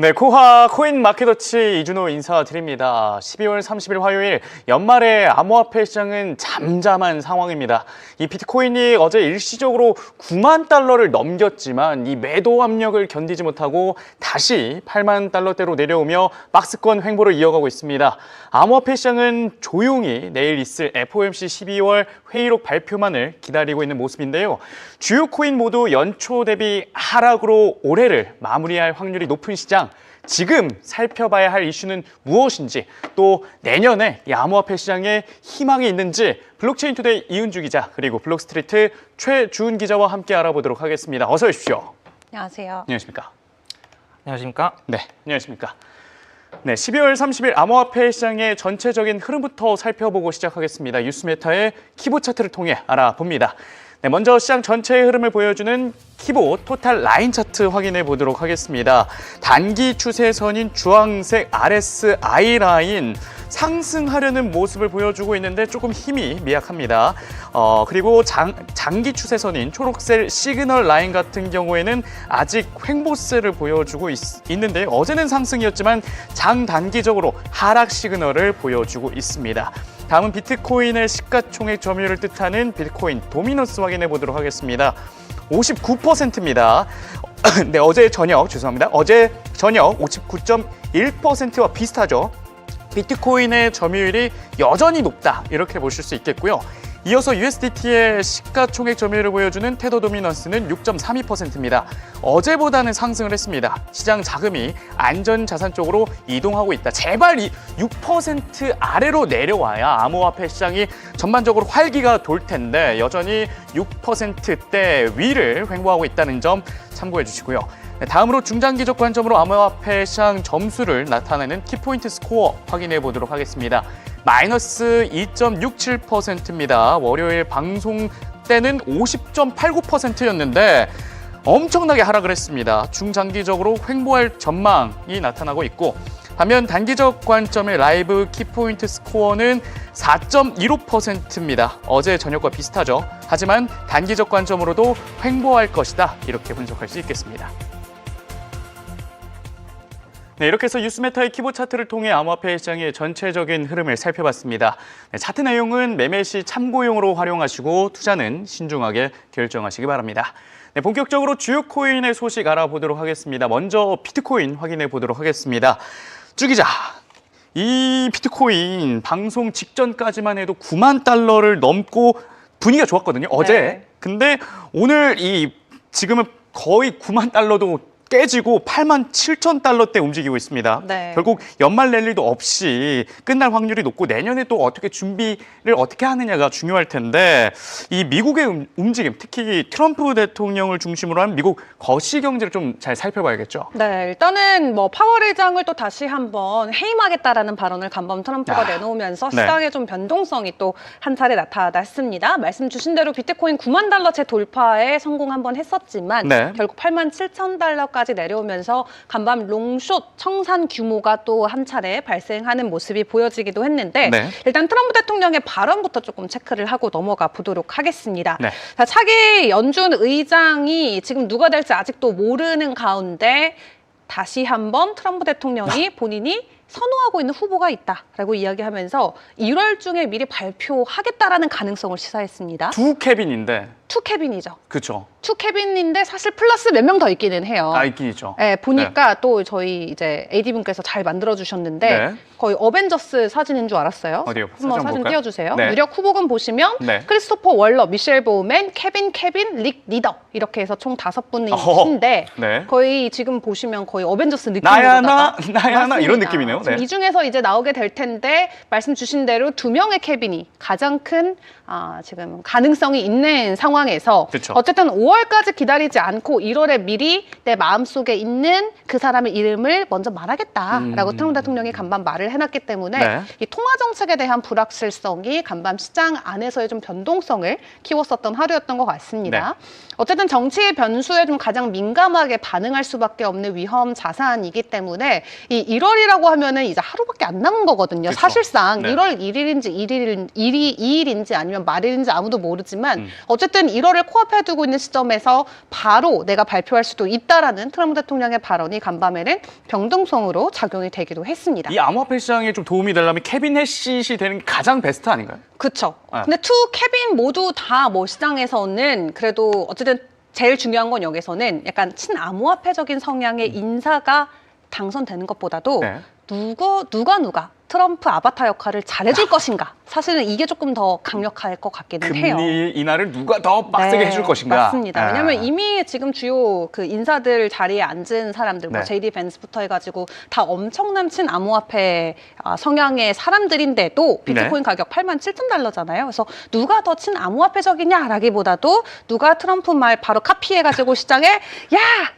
네, 코하 코인 마켓워치 이준호 인사드립니다. 12월 30일 화요일 연말에 암호화폐 시장은 잠잠한 상황입니다. 이 비트코인이 어제 일시적으로 9만 달러를 넘겼지만 이 매도 압력을 견디지 못하고 다시 8만 달러대로 내려오며 박스권 횡보를 이어가고 있습니다. 암호화폐 시장은 조용히 내일 있을 FOMC 12월 회의록 발표만을 기다리고 있는 모습인데요. 주요 코인 모두 연초 대비 하락으로 올해를 마무리할 확률이 높은 시장. 지금 살펴봐야 할 이슈는 무엇인지, 또 내년에 이 암호화폐 시장에 희망이 있는지 블록체인 투데이 이은주 기자, 그리고 블록스트리트 최주은 기자와 함께 알아보도록 하겠습니다. 어서 오십시오. 안녕하세요. 안녕하십니까? 안녕하십니까? 네, 안녕하십니까? 네, 12월 30일 암호화폐 시장의 전체적인 흐름부터 살펴보고 시작하겠습니다. 뉴스메타의 키보 차트를 통해 알아봅니다. 네, 먼저 시장 전체의 흐름을 보여주는 키보 토탈 라인 차트 확인해 보도록 하겠습니다. 단기 추세선인 주황색 RSI 라인 상승하려는 모습을 보여주고 있는데 조금 힘이 미약합니다. 그리고 장기 추세선인 초록색 시그널 라인 같은 경우에는 아직 횡보세를 보여주고 있는데 어제는 상승이었지만 장단기적으로 하락 시그널을 보여주고 있습니다. 다음은 비트코인의 시가총액 점유율을 뜻하는 비트코인 도미넌스 확인해 보도록 하겠습니다. 59%입니다. 네, 어제 저녁 59.1%와 비슷하죠. 비트코인의 점유율이 여전히 높다, 이렇게 보실 수 있겠고요. 이어서 USDT의 시가총액 점유율을 보여주는 테더 도미넌스는 6.32%입니다. 어제보다는 상승을 했습니다. 시장 자금이 안전자산 쪽으로 이동하고 있다. 제발 이 6% 아래로 내려와야 암호화폐 시장이 전반적으로 활기가 돌 텐데 여전히 6%대 위를 횡보하고 있다는 점 참고해 주시고요. 네, 다음으로 중장기적 관점으로 암호화폐 시장 점수를 나타내는 키포인트 스코어 확인해 보도록 하겠습니다. 마이너스 2.67%입니다. 월요일 방송 때는 50.89%였는데 엄청나게 하락을 했습니다. 중장기적으로 횡보할 전망이 나타나고 있고, 반면 단기적 관점의 라이브 키포인트 스코어는 4.15%입니다. 어제 저녁과 비슷하죠. 하지만 단기적 관점으로도 횡보할 것이다, 이렇게 분석할 수 있겠습니다. 네, 이렇게 해서 뉴스메타의 키보 차트를 통해 암호화폐 시장의 전체적인 흐름을 살펴봤습니다. 네, 차트 내용은 매매 시 참고용으로 활용하시고 투자는 신중하게 결정하시기 바랍니다. 네, 본격적으로 주요 코인의 소식 알아보도록 하겠습니다. 먼저 비트코인 확인해 보도록 하겠습니다. 주 기자, 이 비트코인 방송 직전까지만 해도 9만 달러를 넘고 분위기가 좋았거든요, 어제. 네. 근데 오늘 지금은 거의 9만 달러도 깨지고 8만 7천 달러대 움직이고 있습니다. 네. 결국 연말 랠리도 없이 끝날 확률이 높고 내년에 또 어떻게 준비를 어떻게 하느냐가 중요할 텐데, 이 미국의 움직임, 특히 트럼프 대통령을 중심으로 한 미국 거시 경제를 좀 잘 살펴봐야겠죠. 네, 일단은 파월 의장을 또 다시 한번 해임하겠다라는 발언을 간밤 트럼프가 내놓으면서 네. 시장의 좀 변동성이 또 한 차례 나타났습니다. 말씀 주신 대로 비트코인 9만 달러째 돌파에 성공 한번 했었지만 네. 결국 8만 7천 달러까지 내려오면서 간밤 롱숏 청산 규모가 또 한 차례 발생하는 모습이 보여지기도 했는데, 네. 일단 트럼프 대통령의 발언부터 조금 체크를 하고 넘어가 보도록 하겠습니다. 네. 자, 차기 연준 의장이 지금 누가 될지 아직도 모르는 가운데 다시 한번 트럼프 대통령이 본인이 선호하고 있는 후보가 있다라고 이야기하면서 1월 중에 미리 발표하겠다라는 가능성을 시사했습니다. 두 캐빈인데. 투 캐빈이죠. 그렇죠. 투 캐빈인데 사실 플러스 몇 명 더 있기는 해요. 있긴 있죠. 네, 보니까 또 저희 이제 AD분께서 잘 만들어 주셨는데 네. 거의 어벤져스 사진인 줄 알았어요. 어디요? 한번 사진 볼까요? 띄워주세요. 네. 유력 후보군 보시면 네. 크리스토퍼 월러, 미셸 보우맨, 케빈, 릭 리더 이렇게 해서 총 5분이신데 네. 거의 지금 보시면 거의 어벤져스 느낌으로 나야나 이런 느낌이네요. 네. 이 중에서 이제 나오게 될 텐데 말씀 주신 대로 2명의 케빈이 가장 큰 지금 가능성이 있는 상황에서 그쵸. 어쨌든 5월까지 기다리지 않고 1월에 미리 내 마음속에 있는 그 사람의 이름을 먼저 말하겠다라고 트럼프 대통령이 간밤 말을 해놨기 때문에 네. 이 통화 정책에 대한 불확실성이 간밤 시장 안에서의 좀 변동성을 키웠었던 하루였던 것 같습니다. 네. 어쨌든 정치의 변수에 좀 가장 민감하게 반응할 수밖에 없는 위험 자산이기 때문에 이 1월이라고 하면은 이제 하루밖에 안 남은 거거든요. 그쵸. 사실상 네. 1월 1일인지 2일인지 아니면 말일인지 아무도 모르지만 어쨌든 어쨌든 1월을 코앞에 두고 있는 시점에서 바로 내가 발표할 수도 있다라는 트럼프 대통령의 발언이 간밤에는 변동성으로 작용이 되기도 했습니다. 이 암호화폐 시장에 좀 도움이 되려면 케빈 해시시 되는 게 가장 베스트 아닌가요? 그쵸. 네. 근데 투 케빈 모두 다 뭐 시장에서는 그래도 어쨌든 제일 중요한 건 여기서는 약간 친암호화폐적인 성향의 인사가 당선되는 것보다도 네. 누가 트럼프 아바타 역할을 잘해줄 것인가. 사실은 이게 조금 더 강력할 것 같기는 해요. 금리 인하를 누가 더 빡세게 해줄 것인가. 맞습니다. 왜냐하면 이미 지금 주요 그 인사들 자리에 앉은 사람들, 뭐 네. JD 벤스부터 해가지고 다 엄청난 친암호화폐 성향의 사람들인데도 비트코인 네. 가격 87,000달러잖아요. 그래서 누가 더 친암호화폐적이냐라기보다도 누가 트럼프 말 바로 카피해가지고 시장에 야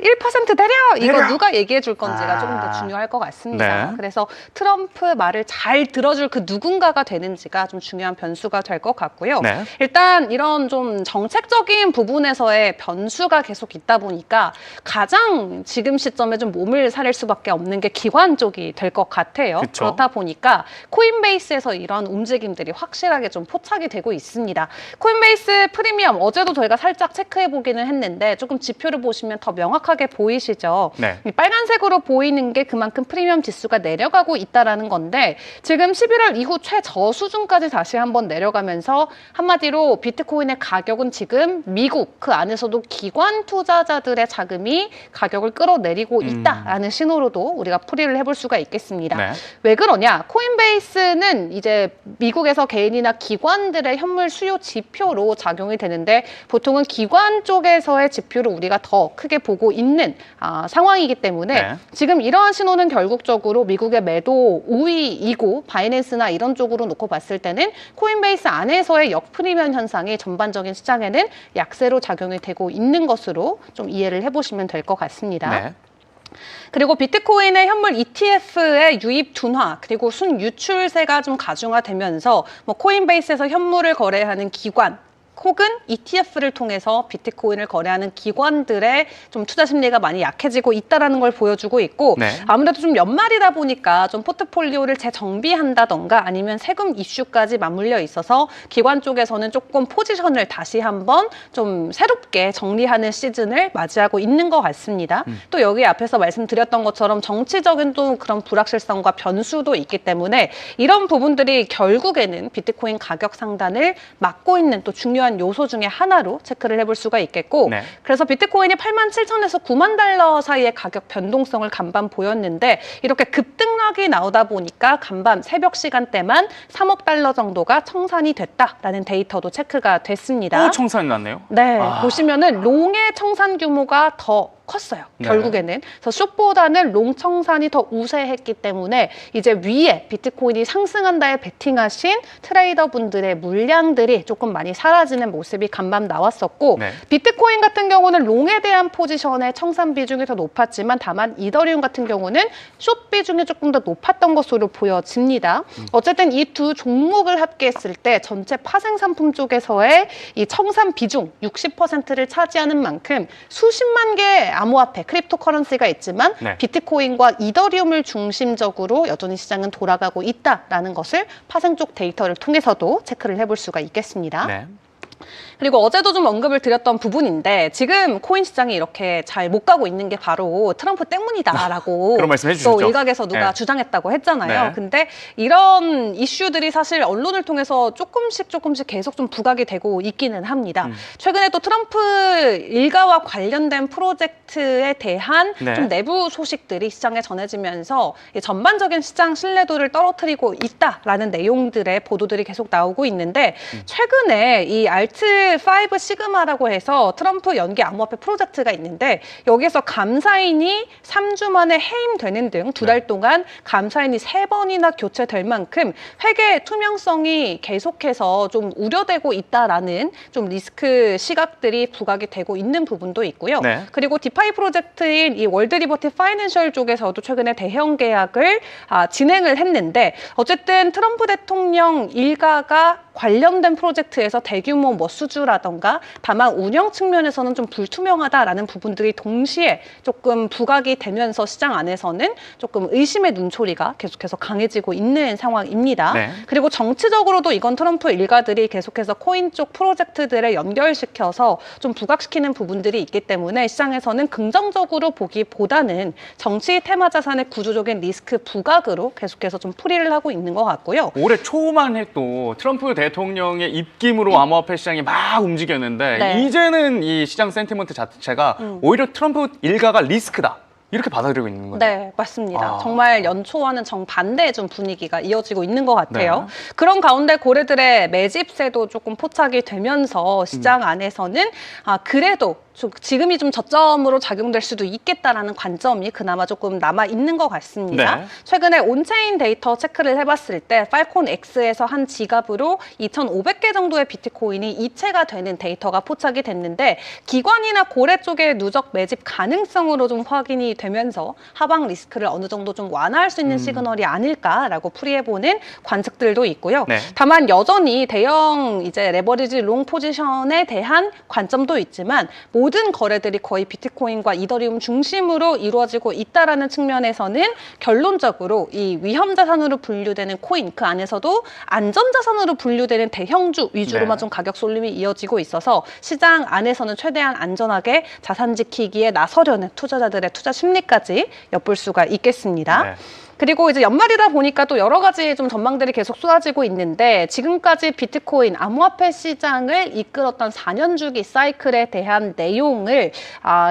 1% 내려 이거 내려! 누가 얘기해 줄 건지가 아. 조금 더 중요할 것 같습니다. 네. 그래서 트럼프 말을 잘 들어줄 그 누군가가 되는지가 좀 중요한 변수가 될 것 같고요. 네. 일단 이런 좀 정책적인 부분에서의 변수가 계속 있다 보니까 가장 지금 시점에 좀 몸을 사릴 수밖에 없는 게 기관 쪽이 될 것 같아요. 그쵸. 그렇다 보니까 코인베이스에서 이런 움직임들이 확실하게 좀 포착이 되고 있습니다. 코인베이스 프리미엄 어제도 저희가 살짝 체크해 보기는 했는데 조금 지표를 보시면 더 명확하게 보이시죠? 네. 이 빨간색으로 보이는 게 그만큼 프리미엄 지수가 내려가고 있다라는 건데 지금 11월 이후 최저수준까지 다시 한번 내려가면서 한마디로 비트코인의 가격은 지금 미국 그 안에서도 기관 투자자들의 자금이 가격을 끌어내리고 있다라는 신호로도 우리가 풀이를 해볼 수가 있겠습니다. 네. 왜 그러냐? 코인베이스는 이제 미국에서 개인이나 기관들의 현물 수요 지표로 작용이 되는데 보통은 기관 쪽에서의 지표를 우리가 더 크게 보고 있는 상황이기 때문에 네. 지금 이러한 신호는 결국적으로 미국의 매도 우위이고 바이낸스나 이런 쪽으로 놓고 봤을 때는 코인베이스 안에서의 역프리미엄 현상이 전반적인 시장에는 약세로 작용이 되고 있는 것으로 좀 이해를 해보시면 될 것 같습니다. 네. 그리고 비트코인의 현물 ETF의 유입 둔화 그리고 순유출세가 좀 가중화되면서 뭐 코인베이스에서 현물을 거래하는 기관 혹은 ETF를 통해서 비트코인을 거래하는 기관들의 좀 투자 심리가 많이 약해지고 있다는 걸 보여주고 있고 네. 아무래도 좀 연말이다 보니까 좀 포트폴리오를 재정비한다던가 아니면 세금 이슈까지 맞물려 있어서 기관 쪽에서는 조금 포지션을 다시 한번 좀 새롭게 정리하는 시즌을 맞이하고 있는 것 같습니다. 또 여기 앞에서 말씀드렸던 것처럼 정치적인 또 그런 불확실성과 변수도 있기 때문에 이런 부분들이 결국에는 비트코인 가격 상단을 막고 있는 또 중요한 요소 중에 하나로 체크를 해볼 수가 있겠고 네. 그래서 비트코인이 87,000에서 9만 달러 사이의 가격 변동성을 간밤 보였는데 이렇게 급등락이 나오다 보니까 간밤 새벽 시간대만 3억 달러 정도가 청산이 됐다라는 데이터도 체크가 됐습니다. 또 청산이 났네요. 네, 아. 보시면은 롱의 청산 규모가 더 컸어요. 네. 결국에는. 그래서 숏보다는 롱 청산이 더 우세했기 때문에 이제 위에 비트코인이 상승한다에 베팅하신 트레이더분들의 물량들이 조금 많이 사라지는 모습이 간밤 나왔었고 네. 비트코인 같은 경우는 롱에 대한 포지션의 청산 비중이 더 높았지만 다만 이더리움 같은 경우는 숏 비중이 조금 더 높았던 것으로 보여집니다. 어쨌든 이 두 종목을 합계했을 때 전체 파생 상품 쪽에서의 이 청산 비중 60%를 차지하는 만큼 수십만 개의 암호화폐, 크립토 커런시가 있지만 네. 비트코인과 이더리움을 중심적으로 여전히 시장은 돌아가고 있다라는 것을 파생 쪽 데이터를 통해서도 체크를 해볼 수가 있겠습니다. 네. 그리고 어제도 좀 언급을 드렸던 부분인데 지금 코인 시장이 이렇게 잘 못 가고 있는 게 바로 트럼프 때문이다라고 그런 말씀 해주셨죠. 또 일각에서 누가 네. 주장했다고 했잖아요. 네. 근데 이런 이슈들이 사실 언론을 통해서 조금씩 계속 좀 부각이 되고 있기는 합니다. 최근에 또 트럼프 일가와 관련된 프로젝트에 대한 네. 좀 내부 소식들이 시장에 전해지면서 이 전반적인 시장 신뢰도를 떨어뜨리고 있다라는 내용들의 보도들이 계속 나오고 있는데 최근에 이 알트5 시그마라고 해서 트럼프 연기 암호화폐 프로젝트가 있는데 여기에서 감사인이 3주 만에 해임되는 등 두 달 동안 감사인이 3번이나 교체될 만큼 회계 투명성이 계속해서 좀 우려되고 있다라는 좀 리스크 시각들이 부각이 되고 있는 부분도 있고요. 네. 그리고 디파이 프로젝트인 이 월드 리버티 파이낸셜 쪽에서도 최근에 대형 계약을 진행을 했는데 어쨌든 트럼프 대통령 일가가 관련된 프로젝트에서 대규모 뭐 수주라던가 다만 운영 측면에서는 좀 불투명하다라는 부분들이 동시에 조금 부각이 되면서 시장 안에서는 조금 의심의 눈초리가 계속해서 강해지고 있는 상황입니다. 네. 그리고 정치적으로도 이건 트럼프 일가들이 계속해서 코인 쪽 프로젝트들을 연결시켜서 좀 부각시키는 부분들이 있기 때문에 시장에서는 긍정적으로 보기보다는 정치 테마 자산의 구조적인 리스크 부각으로 계속해서 좀 풀이를 하고 있는 것 같고요. 올해 초만 해도 트럼프 대통령의 입김으로 암호화폐 시장이 막 움직였는데 네. 이제는 이 시장 센티먼트 자체가 오히려 트럼프 일가가 리스크다. 이렇게 받아들이고 있는 거예요. 네, 맞습니다. 아. 정말 연초와는 정반대의 좀 분위기가 이어지고 있는 것 같아요. 네. 그런 가운데 고래들의 매집세도 조금 포착이 되면서 시장 안에서는 그래도 지금이 좀 저점으로 작용될 수도 있겠다라는 관점이 그나마 조금 남아 있는 것 같습니다. 네. 최근에 온체인 데이터 체크를 해봤을 때 팔콘 X에서 한 지갑으로 2,500개 정도의 비트코인이 이체가 되는 데이터가 포착이 됐는데 기관이나 고래 쪽의 누적 매집 가능성으로 좀 확인이 되면서 하방 리스크를 어느 정도 좀 완화할 수 있는 시그널이 아닐까라고 풀이해보는 관측들도 있고요. 네. 다만 여전히 대형 이제 레버리지 롱 포지션에 대한 관점도 있지만 모든 거래들이 거의 비트코인과 이더리움 중심으로 이루어지고 있다라는 측면에서는 결론적으로 이 위험 자산으로 분류되는 코인 그 안에서도 안전 자산으로 분류되는 대형주 위주로만 네. 좀 가격 쏠림이 이어지고 있어서 시장 안에서는 최대한 안전하게 자산 지키기에 나서려는 투자자들의 투자 심리까지 엿볼 수가 있겠습니다. 네. 그리고 이제 연말이다 보니까 또 여러 가지 좀 전망들이 계속 쏟아지고 있는데 지금까지 비트코인 암호화폐 시장을 이끌었던 4년 주기 사이클에 대한 내용을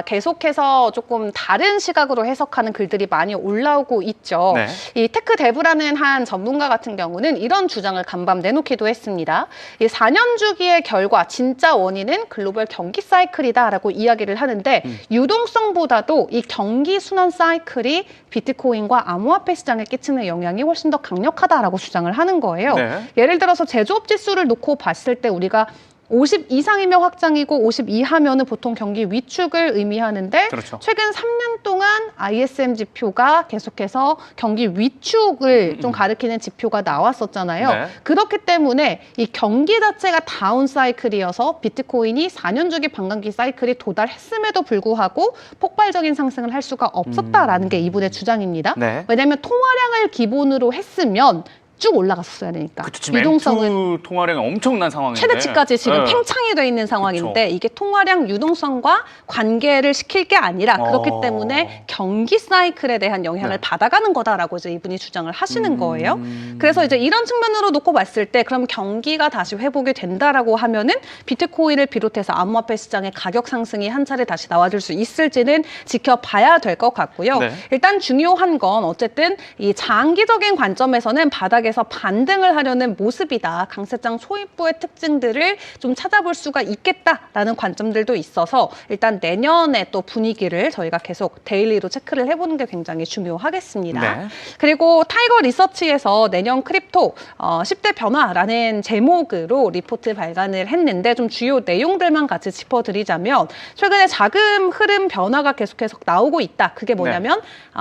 계속해서 조금 다른 시각으로 해석하는 글들이 많이 올라오고 있죠. 네. 이 테크 데브라는 한 전문가 같은 경우는 이런 주장을 간밤 내놓기도 했습니다. 이 4년 주기의 결과 진짜 원인은 글로벌 경기 사이클이다라고 이야기를 하는데 유동성보다도 이 경기 순환 사이클이 비트코인과 암호화폐 시장에 끼치는 영향이 훨씬 더 강력하다라고 주장을 하는 거예요. 네. 예를 들어서 제조업 지수를 놓고 봤을 때 우리가 50 이상이면 확장이고 50 이하면은 보통 경기 위축을 의미하는데 그렇죠. 최근 3년 동안 ISM 지표가 계속해서 경기 위축을 좀 가리키는 지표가 나왔었잖아요. 네. 그렇기 때문에 이 경기 자체가 다운 사이클이어서 비트코인이 4년 주기 반감기 사이클이 도달했음에도 불구하고 폭발적인 상승을 할 수가 없었다라는 게 이분의 주장입니다. 네. 왜냐하면 통화량을 기본으로 했으면 쭉 올라갔었어야 되니까. 그쵸, 지금 유동성은 M2 통화량이 엄청난 상황인데 최대치까지 지금 네. 팽창이 돼 있는 상황인데 이게 통화량 유동성과 관계를 시킬 게 아니라 그렇기 때문에 경기 사이클에 대한 영향을 네. 받아가는 거다라고 이제 이분이 주장을 하시는 거예요. 그래서 이제 이런 측면으로 놓고 봤을 때 그럼 경기가 다시 회복이 된다라고 하면은 비트코인을 비롯해서 암호화폐 시장의 가격 상승이 한 차례 다시 나와줄 수 있을지는 지켜봐야 될 것 같고요. 네. 일단 중요한 건 어쨌든 이 장기적인 관점에서는 바닥에서 반등을 하려는 모습이다. 강세장 초입부의 특징들을 좀 찾아볼 수가 있겠다라는 관점들도 있어서 일단 내년에 또 분위기를 저희가 계속 데일리로 체크를 해보는 게 굉장히 중요하겠습니다. 네. 그리고 타이거 리서치에서 내년 크립토 10대 변화라는 제목으로 리포트 발간을 했는데 좀 주요 내용들만 같이 짚어드리자면 최근에 자금 흐름 변화가 계속해서 나오고 있다. 그게 뭐냐면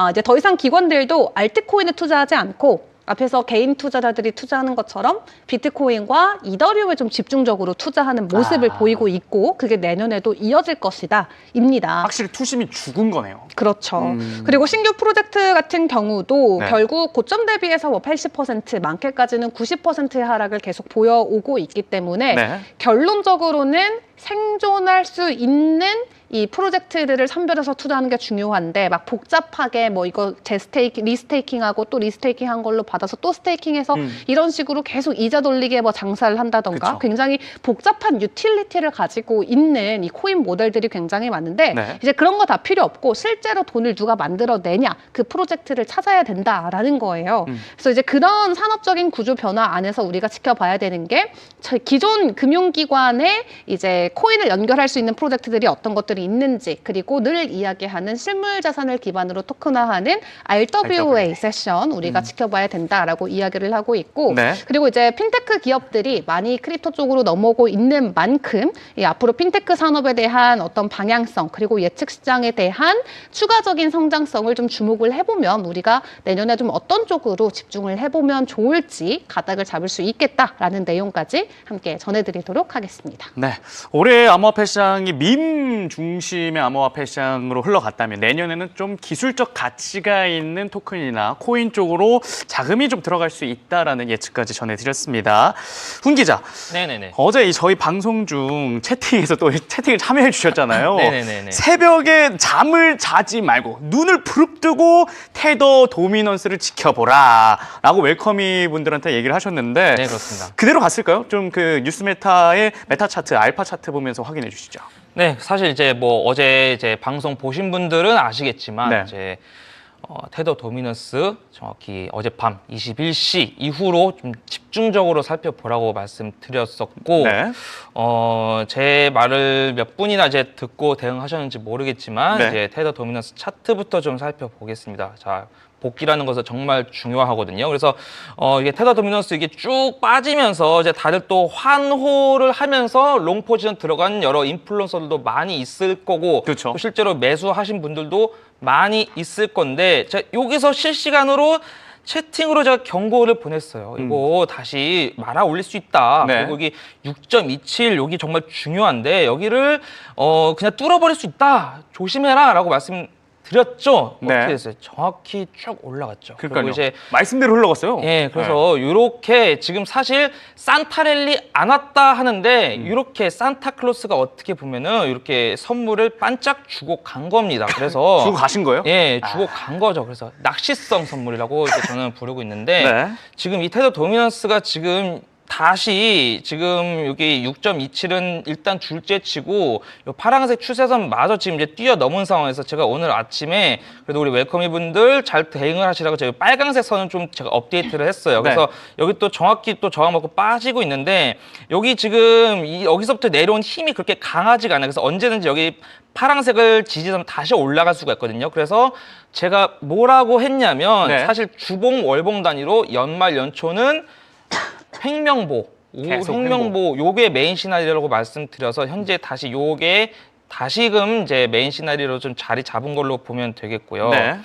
이제 더 이상 기관들도 알트코인에 투자하지 않고 앞에서 개인 투자자들이 투자하는 것처럼 비트코인과 이더리움에 좀 집중적으로 투자하는 모습을 보이고 있고 그게 내년에도 이어질 것이다 입니다. 확실히 투심이 죽은 거네요. 그렇죠. 그리고 신규 프로젝트 같은 경우도 네. 결국 고점 대비해서 뭐 80%, 많게까지는 90%의 하락을 계속 보여오고 있기 때문에 네. 결론적으로는 생존할 수 있는 이 프로젝트들을 선별해서 투자하는 게 중요한데 막 복잡하게 뭐 이거 리스테이킹하고 또 리스테이킹한 걸로 받아서 또 스테이킹해서 이런 식으로 계속 이자 돌리게 뭐 장사를 한다던가 그쵸. 굉장히 복잡한 유틸리티를 가지고 있는 이 코인 모델들이 굉장히 많은데 네. 이제 그런 거 다 필요 없고 실제로 돈을 누가 만들어내냐 그 프로젝트를 찾아야 된다라는 거예요. 그래서 이제 그런 산업적인 구조 변화 안에서 우리가 지켜봐야 되는 게 기존 금융기관에 이제 코인을 연결할 수 있는 프로젝트들이 어떤 것들이 가능성이 있는지, 그리고 늘 이야기하는 실물 자산을 기반으로 토큰화하는 RWA 세션 우리가 지켜봐야 된다라고 이야기를 하고 있고, 네. 그리고 이제 핀테크 기업들이 많이 크립토 쪽으로 넘어오고 있는 만큼 이 앞으로 핀테크 산업에 대한 어떤 방향성, 그리고 예측 시장에 대한 추가적인 성장성을 좀 주목을 해보면 우리가 내년에 좀 어떤 쪽으로 집중을 해보면 좋을지 가닥을 잡을 수 있겠다라는 내용까지 함께 전해드리도록 하겠습니다. 네, 올해 암호화폐 시장이 밈 중심의 암호화폐 시장으로 흘러갔다면 내년에는 좀 기술적 가치가 있는 토큰이나 코인 쪽으로 자금이 좀 들어갈 수 있다라는 예측까지 전해드렸습니다. 훈 기자, 네네네. 어제 저희 방송 중 채팅에서 또 채팅을 참여해 주셨잖아요. 네네네네. 새벽에 잠을 자지 말고 눈을 부릅뜨고 테더 도미넌스를 지켜보라라고 웰커미 분들한테 얘기를 하셨는데 네, 그렇습니다. 그대로 갔을까요? 좀 그 뉴스메타의 메타 차트, 알파 차트 보면서 확인해 주시죠. 네, 사실 이제 뭐 어제 이제 방송 보신 분들은 아시겠지만 네. 이제 테더 도미넌스 정확히 어젯밤 21시 이후로 좀 집중적으로 살펴보라고 말씀드렸었고, 네. 제 말을 몇 분이나 이제 듣고 대응하셨는지 모르겠지만 네. 이제 테더 도미넌스 차트부터 좀 살펴보겠습니다. 자, 복귀라는 것은 정말 중요하거든요. 그래서 이게 테더 도미넌스 이게 쭉 빠지면서 이제 다들 또 환호를 하면서 롱 포지션 들어간 여러 인플루언서들도 많이 있을 거고, 그렇죠. 또 실제로 매수하신 분들도 많이 있을 건데, 제가 여기서 실시간으로 채팅으로 제가 경고를 보냈어요. 이거 다시 말아 올릴 수 있다. 네. 그리고 여기 6.27 여기 정말 중요한데 여기를 그냥 뚫어버릴 수 있다. 조심해라라고 말씀드렸죠. 네. 어떻게 됐어요? 정확히 쭉 올라갔죠. 그러니까요. 그리고 이제 말씀대로 흘러갔어요. 예, 그래서 이렇게 지금 사실 산타랠리 안 왔다 하는데 이렇게 산타클로스가 어떻게 보면은 이렇게 선물을 반짝 주고 간 겁니다. 그래서 주고 가신 거예요? 예, 주고 간 거죠. 그래서 낚시성 선물이라고 이제 저는 부르고 있는데 네. 지금 이 테더 도미넌스가 지금 다시 지금 여기 6.27은 일단 둘째치고 요 파란색 추세선 마저 지금 이제 뛰어넘은 상황에서 제가 오늘 아침에 그래도 우리 웰커미 분들 잘 대응을 하시라고 제가 빨간색 선은 좀 제가 업데이트를 했어요. 그래서 여기 또 정확히 또 저항 먹고 빠지고 있는데 여기 지금 여기서부터 내려온 힘이 그렇게 강하지가 않아요. 그래서 언제든지 여기 파란색을 지지하면 다시 올라갈 수가 있거든요. 그래서 제가 뭐라고 했냐면 네. 사실 주봉 월봉 단위로 연말 연초는 횡명보, 계속 횡명보 요게 메인 시나리오라고 말씀드려서 현재 다시 요게 다시금 이제 메인 시나리오로 좀 자리 잡은 걸로 보면 되겠고요. 네.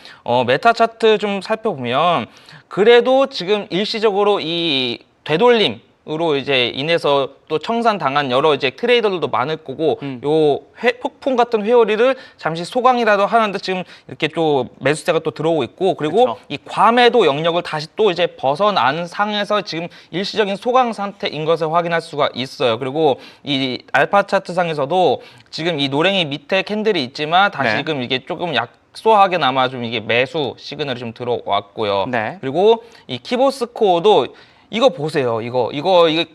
메타 차트 좀 살펴보면 그래도 지금 일시적으로 이 되돌림으로 이제 인해서 또 청산당한 여러 이제 트레이더들도 많을 거고 요 폭풍 같은 회오리를 잠시 소강이라도 하는데 지금 이렇게 또 매수세가 또 들어오고 있고, 그리고 그쵸. 이 과매도 영역을 다시 또 이제 벗어난 상에서 지금 일시적인 소강 상태인 것을 확인할 수가 있어요. 그리고 이 알파 차트 상에서도 지금 이 노랭이 밑에 캔들이 있지만 다시금 이게 조금 약소하게나마 좀 이게 매수 시그널이 좀 들어왔고요. 네. 그리고 이 키보스 코어도 이거 보세요. 이거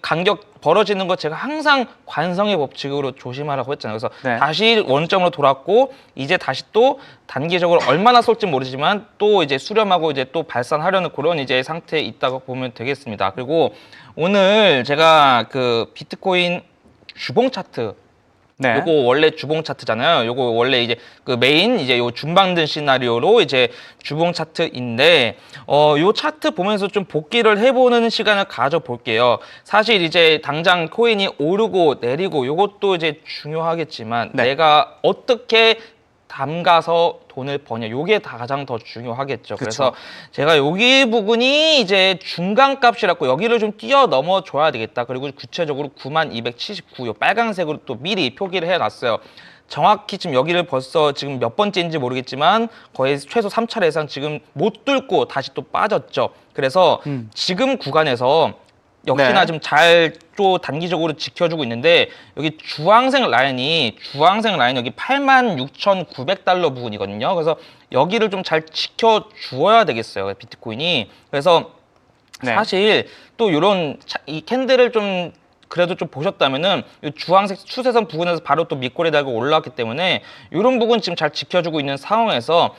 간격 벌어지는 거 제가 항상 관성의 법칙으로 조심하라고 했잖아요. 그래서 네. 다시 원점으로 돌았고 이제 다시 또 단기적으로 얼마나 쏠지 모르지만 또 이제 수렴하고 이제 또 발산하려는 그런 이제 상태에 있다고 보면 되겠습니다. 그리고 오늘 제가 그 비트코인 주봉 차트 네. 요거 원래 주봉 차트잖아요. 요거 원래 이제 그 메인 이제 요 준방된 시나리오로 이제 주봉 차트인데 요 차트 보면서 좀 복기를 해보는 시간을 가져볼게요. 사실 이제 당장 코인이 오르고 내리고 요것도 이제 중요하겠지만 네. 내가 어떻게 담가서 돈을 버냐 요게 가장 더 중요하겠죠. 그래서 제가 여기 부분이 이제 중간값이라고 여기를 좀 뛰어넘어 줘야 되겠다. 그리고 구체적으로 9279 요 빨간색으로 또 미리 표기를 해놨어요. 정확히 지금 여기를 벌써 지금 몇 번째인지 모르겠지만 거의 최소 3차례 이상 지금 못 뚫고 다시 또 빠졌죠. 그래서 지금 구간에서 역시나 네. 좀 잘 또 단기적으로 지켜주고 있는데 여기 주황색 라인이 여기 86,900달러 부분이거든요. 그래서 여기를 좀 잘 지켜주어야 되겠어요, 비트코인이. 그래서 네. 사실 또 이런 이 캔들을 좀 그래도 좀 보셨다면은 이 주황색 추세선 부근에서 바로 또 밑꼬리 달고 올라왔기 때문에 이런 부분 지금 잘 지켜주고 있는 상황에서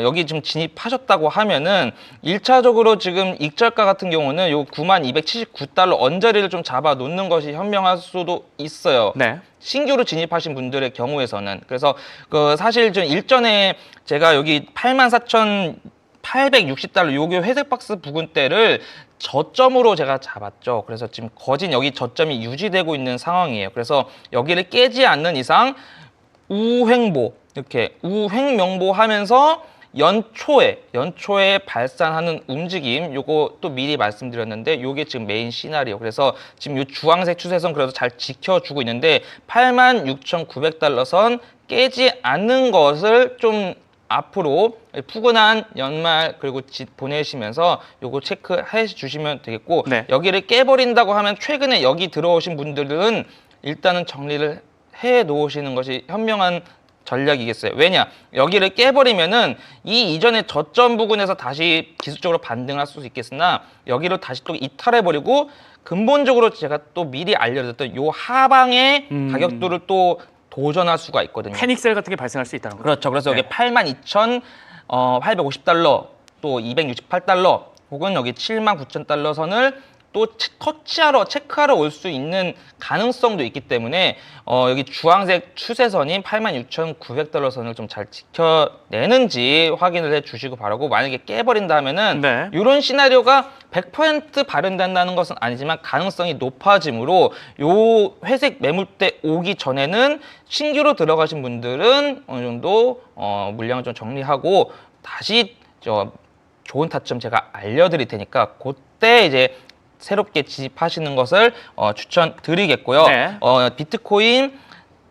여기 지금 진입하셨다고 하면은 1차적으로 지금 익절가 같은 경우는 요 92,279달러 언저리를 좀 잡아 놓는 것이 현명할 수도 있어요. 네. 신규로 진입하신 분들의 경우에서는. 그래서 그 사실 좀 일전에 제가 여기 84,860달러 요게 회색 박스 부근대를 저점으로 제가 잡았죠. 그래서 지금 거진 여기 저점이 유지되고 있는 상황이에요. 그래서 여기를 깨지 않는 이상 우횡보, 이렇게 우횡명보하면서 연초에 발산하는 움직임, 요거 또 미리 말씀드렸는데 요게 지금 메인 시나리오. 그래서 지금 요 주황색 추세선 그래도 잘 지켜주고 있는데 86,900달러 선 깨지 않는 것을 좀 앞으로 푸근한 연말 그리고 보내시면서 요거 체크해 주시면 되겠고, 네. 여기를 깨버린다고 하면 최근에 여기 들어오신 분들은 일단은 정리를 해 놓으시는 것이 현명한 전략이겠어요. 왜냐? 여기를 깨버리면은 이 이전에 저점 부근에서 다시 기술적으로 반등할 수 있겠으나 여기를 다시 또 이탈해버리고 근본적으로 제가 또 미리 알려드렸던 요 하방의 가격도를 또 도전할 수가 있거든요. 패닉셀 같은 게 발생할 수 있다는 거죠. 그렇죠. 그래서 네. 여기 82,850달러 또 268달러 혹은 여기 79,000달러 선을 또 체크하러 올 수 있는 가능성도 있기 때문에 여기 주황색 추세선인 86,900달러 선을 좀 잘 지켜내는지 확인을 해 주시고 바라고, 만약에 깨버린다면은 네. 이런 시나리오가 100% 발현된다는 것은 아니지만 가능성이 높아지므로 요 회색 매물대 오기 전에는 신규로 들어가신 분들은 어느 정도 물량을 좀 정리하고 다시 좋은 타점 제가 알려드릴 테니까 그때 이제 새롭게 진입하시는 것을 추천드리겠고요. 네. 비트코인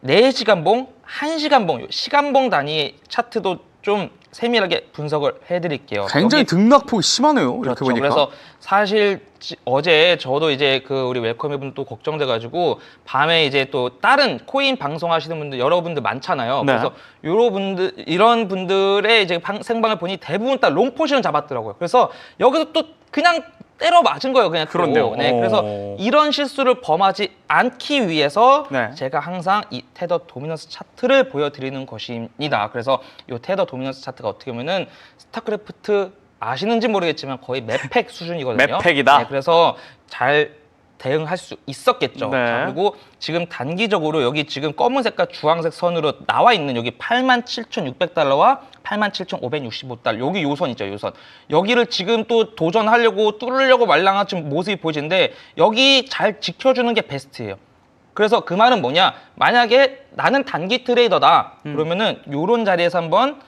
4시간봉, 1시간봉, 시간봉 단위 차트도 좀 세밀하게 분석을 해드릴게요. 굉장히 여기- 등락폭이 심하네요. 이렇게 그렇죠. 보니까. 그래서 사실 어제 저도 이제 그 우리 웰컴 분 또 걱정돼가지고 밤에 이제 또 다른 코인 방송하시는 분들 여러분들 많잖아요. 네. 그래서 이런 분들의 이제 생방을 보니 대부분 다 롱포지션 잡았더라고요. 그래서 여기서 또 그냥 때려 맞은 거예요, 그냥. 또. 그런데요. 네, 그래서 이런 실수를 범하지 않기 위해서 네. 제가 항상 이 테더 도미넌스 차트를 보여드리는 것입니다. 그래서 이 테더 도미넌스 차트가 어떻게 보면은 스타크래프트 아시는지 모르겠지만 거의 맵팩 수준이거든요. 맵팩이다. 네, 그래서 잘 대응할 수 있었겠죠. 네. 자, 그리고 지금 단기적으로 여기 지금 검은색과 주황색 선으로 나와 있는 여기 87,600달러와 87,565달러 여기 요선 있죠, 요선. 여기를 지금 또 도전하려고 뚫으려고 말랑한 지금 모습이 보이는데 여기 잘 지켜주는 게 베스트예요. 그래서 그 말은 뭐냐? 만약에 나는 단기 트레이더다. 그러면은 요런 자리에서 한번